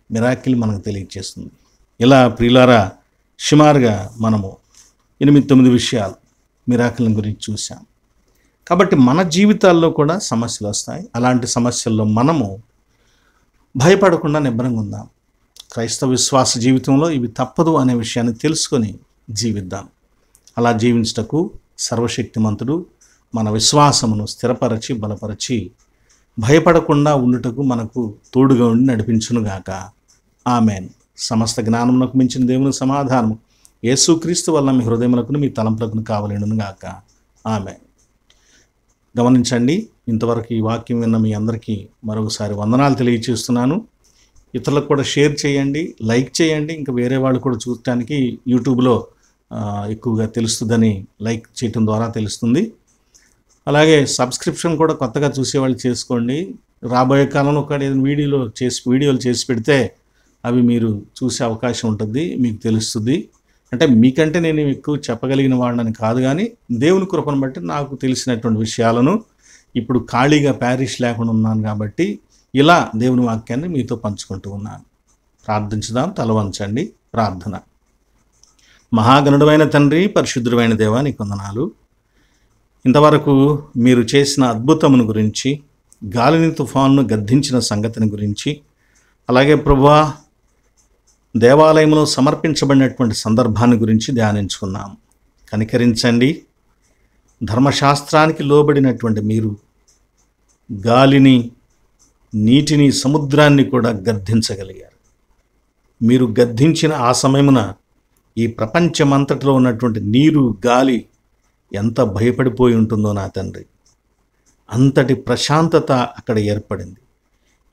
మిరాకిల్ మనకు తెలియజేస్తుంది. ఇలా ప్రియులారా, సుమారుగా మనము 8-9 విషయాలు మిరాకిల్ గురించి చూసాం. కాబట్టి మన జీవితాల్లో కూడా సమస్యలు వస్తాయి. అలాంటి సమస్యల్లో మనము భయపడకుండా నిబ్బరంగా ఉందాం. క్రైస్తవ విశ్వాస జీవితంలో ఇవి తప్పదు అనే విషయాన్ని తెలుసుకొని జీవిద్దాం. అలా జీవించటకు సర్వశక్తిమంతుడు మన విశ్వాసమును స్థిరపరచి బలపరచి భయపడకుండా ఉండుటకు మనకు తోడుగా ఉండి నడిపించునుగాక. ఆమెన్. సమస్త జ్ఞానమునకు మించిన దేవుని సమాధానము యేసుక్రీస్తు వల్ల మీ హృదయములకు మీ తలంపులకు కావలేనుగాక. ఆమెన్. గమనించండి, ఇంతవరకు ఈ వాక్యం విన్న మీ అందరికీ మరొకసారి వందనాలు తెలియజేస్తున్నాను. ఇతరులకు కూడా షేర్ చేయండి, లైక్ చేయండి. ఇంకా వేరే వాళ్ళు కూడా చూడటానికి యూట్యూబ్లో ఎక్కువగా తెలుస్తుందని లైక్ చేయటం ద్వారా తెలుస్తుంది. అలాగే సబ్స్క్రిప్షన్ కూడా కొత్తగా చూసేవాళ్ళు చేసుకోండి. రాబోయే కాలంలో ఒక వీడియోలు చేసి పెడితే అవి మీరు చూసే అవకాశం ఉంటుంది, మీకు తెలుస్తుంది. అంటే మీకంటే నేను ఎక్కువ చెప్పగలిగిన వాడిని కాదు, కానీ దేవుని కృపను బట్టి నాకు తెలిసినటువంటి విషయాలను ఇప్పుడు ఖాళీగా ప్యారిష్ లేకుండా ఉన్నాను కాబట్టి ఇలా దేవుని వాక్యాన్ని మీతో పంచుకుంటూ ఉన్నాను. ప్రార్థించుదాం. తల వంచండి. ప్రార్థన. మహాగణుడైన తండ్రి, పరిశుద్ధుడైన దేవా, నీకు వందనాలు. ఇంతవరకు మీరు చేసిన అద్భుతమును గురించి, గాలిని తుఫాన్ను గద్దించిన సంగతిని గురించి, అలాగే ప్రభువా దేవాలయంలో సమర్పించబడినటువంటి సందర్భాన్ని గురించి ధ్యానించుకున్నాం. కనికరించండి. ధర్మశాస్త్రానికి లోబడినటువంటి మీరు గాలిని, నీటిని, సముద్రాన్ని కూడా గద్దించగలిగారు. మీరు గద్దించిన ఆ సమయమున ఈ ప్రపంచమంతటిలో ఉన్నటువంటి నీరు, గాలి ఎంత భయపడిపోయి ఉంటుందో నా తండ్రి. అంతటి ప్రశాంతత అక్కడ ఏర్పడింది.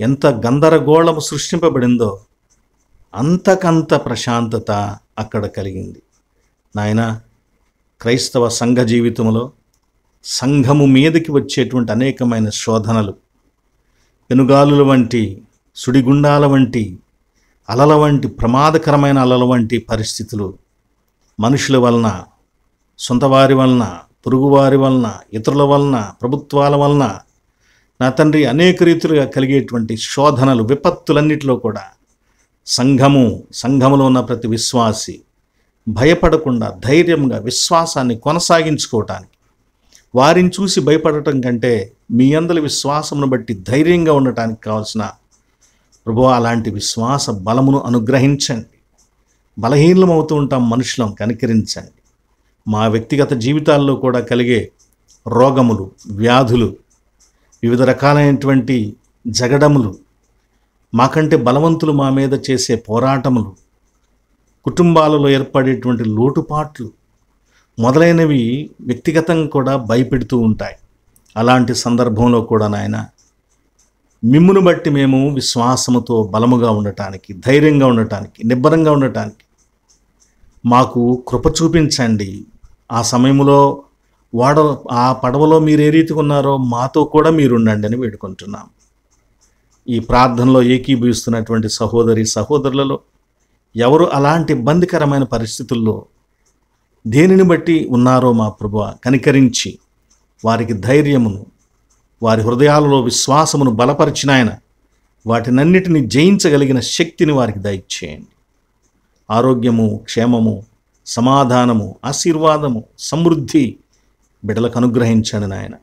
ఎంత గందరగోళము సృష్టింపబడిందో అంతకంత ప్రశాంతత అక్కడ కలిగింది. నాయన, క్రైస్తవ సంఘ జీవితంలో సంఘము మీదకి వచ్చేటువంటి అనేకమైన శోధనలు, పెనుగాలుల వంటి, సుడిగుండాల వంటి, అలల వంటి, ప్రమాదకరమైన అలల వంటి పరిస్థితులు మనుషుల వలన, సొంతవారి వలన, పొరుగువారి వలన, ఇతరుల వలన, ప్రభుత్వాల వలన నా తండ్రి అనేక రీతులుగా కలిగేటువంటి శోధనలు, విపత్తులన్నిటిలో కూడా సంఘములో ఉన్న ప్రతి విశ్వాసి భయపడకుండా ధైర్యంగా విశ్వాసాన్ని కొనసాగించుకోవటానికి, వారిని చూసి భయపడటం కంటే మీ అందరి విశ్వాసమును బట్టి ధైర్యంగా ఉండటానికి కావాల్సిన ప్రభువా అలాంటి విశ్వాస బలమును అనుగ్రహించండి. బలహీనమవుతూ ఉంటాం మనుషులం, కనికరించండి. మా వ్యక్తిగత జీవితాల్లో కూడా కలిగే రోగములు, వ్యాధులు, వివిధ రకాలైనటువంటి జగడములు, మాకంటే బలవంతులు మా మీద చేసే పోరాటములు, కుటుంబాలలో ఏర్పడేటువంటి లోటుపాట్లు మొదలైనవి వ్యక్తిగతంగా కూడా భయపెడుతూ ఉంటాయి. అలాంటి సందర్భంలో కూడా నాయన, మిమ్మును బట్టి మేము విశ్వాసముతో బలముగా ఉండటానికి, ధైర్యంగా ఉండటానికి, నిబ్బరంగా ఉండటానికి మాకు కృప చూపించండి. ఆ సమయంలో ఆ పడవలో మీరు ఏ రీతిగా ఉన్నారో మాతో కూడా మీరు ఉండండి అని వేడుకుంటున్నాం. ఈ ప్రార్థనలో ఏకీభవిస్తున్నటువంటి సహోదరి సహోదరులలో ఎవరు అలాంటి ఇబ్బందికరమైన పరిస్థితుల్లో దేనిని బట్టి ఉన్నారో మా ప్రభువా కనికరించి వారికి ధైర్యమును, వారి హృదయాలలో విశ్వాసమును బలపరిచిన ఆయన వాటినన్నిటిని జయించగలిగిన శక్తిని వారికి దయచేయండి. ఆరోగ్యము, క్షేమము, సమాధానము, ఆశీర్వాదము, సమృద్ధి బిడ్డలకు అనుగ్రహించండి నాయన.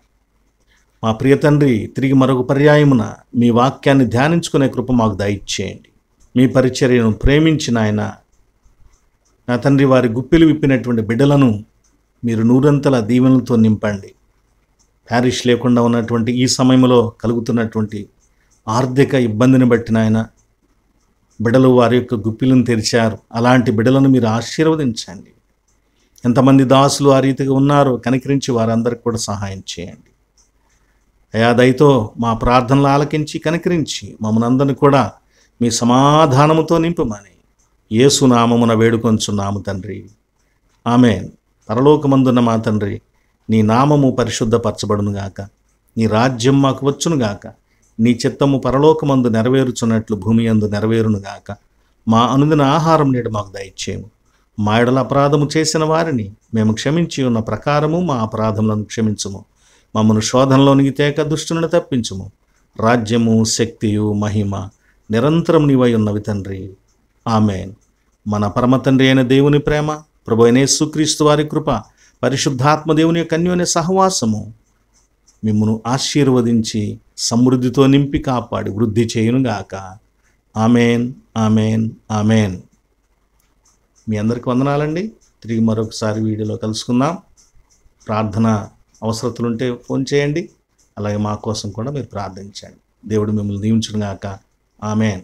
మా ప్రియ తండ్రి, తిరిగి మరొక పర్యాయమున మీ వాక్యాన్ని ధ్యానించుకునే కృప మాకు దయచేయండి. మీ పరిచర్యను ప్రేమించిన ఆయన నా తండ్రి, వారి గుప్పిలు విప్పినటువంటి బిడ్డలను మీరు నూరంతల దీవెనలతో నింపండి. ప్యారిష్ లేకుండా ఉన్నటువంటి ఈ సమయంలో కలుగుతున్నటువంటి ఆర్థిక ఇబ్బందిని బట్టి నాయన బిడ్డలు వారి యొక్క గుప్పిలను తెరిచారు. అలాంటి బిడ్డలను మీరు ఆశీర్వదించండి. ఎంతమంది దాసులు ఆ రీతిగా ఉన్నారో కనికరించి వారందరికీ కూడా సహాయం చేయండి. అయా దయతో మా ప్రార్థనలు ఆలకించి కనికరించి మమ్మల్ని అందరినీ కూడా మీ సమాధానముతో నింపమని యేసు నామమున వేడుకొంచున్నాము తండ్రి. ఆమేన్. పరలోకమందున్న మా తండ్రి, నీ నామము పరిశుద్ధపరచబడునుగాక, నీ రాజ్యం మాకు వచ్చునుగాక, నీ చిత్తము పరలోకమందు నెరవేరుచున్నట్లు భూమి యందు నెరవేరునుగాక. మా అనుదిన ఆహారం నేడు మాకు దయచేయము. మా ఎడల అపరాధము చేసిన వారిని మేము క్షమించి ఉన్న ప్రకారము మా అపరాధములను క్షమించుము. మమ్మను శోధనలోనికి తేక దుష్టులను తప్పించుము. రాజ్యము, శక్తియు, మహిమ నిరంతరం నీవై ఉన్నవి తండ్రి. ఆమేన్. మన పరమ తండ్రి అయిన దేవుని ప్రేమ, ప్రభు అయిన యేసుక్రీస్తు వారి కృప, పరిశుద్ధాత్మ దేవుని యొక్క అన్యోన్య సహవాసము మిమ్మును ఆశీర్వదించి సమృద్ధితో నింపి కాపాడి వృద్ధి చేయునుగాక. ఆమేన్, ఆమేన్, ఆమేన్. మీ అందరికీ వందనాలండి. తిరిగి మరొకసారి వీడియోలో కలుసుకుందాం. ప్రార్థన అవసరతలుంటే ఫోన్ చేయండి. అలాగే మా కోసం కూడా మీరు ప్రార్థించండి. దేవుడు మిమ్మల్ని దీవించునుగాక. ఆమేన్.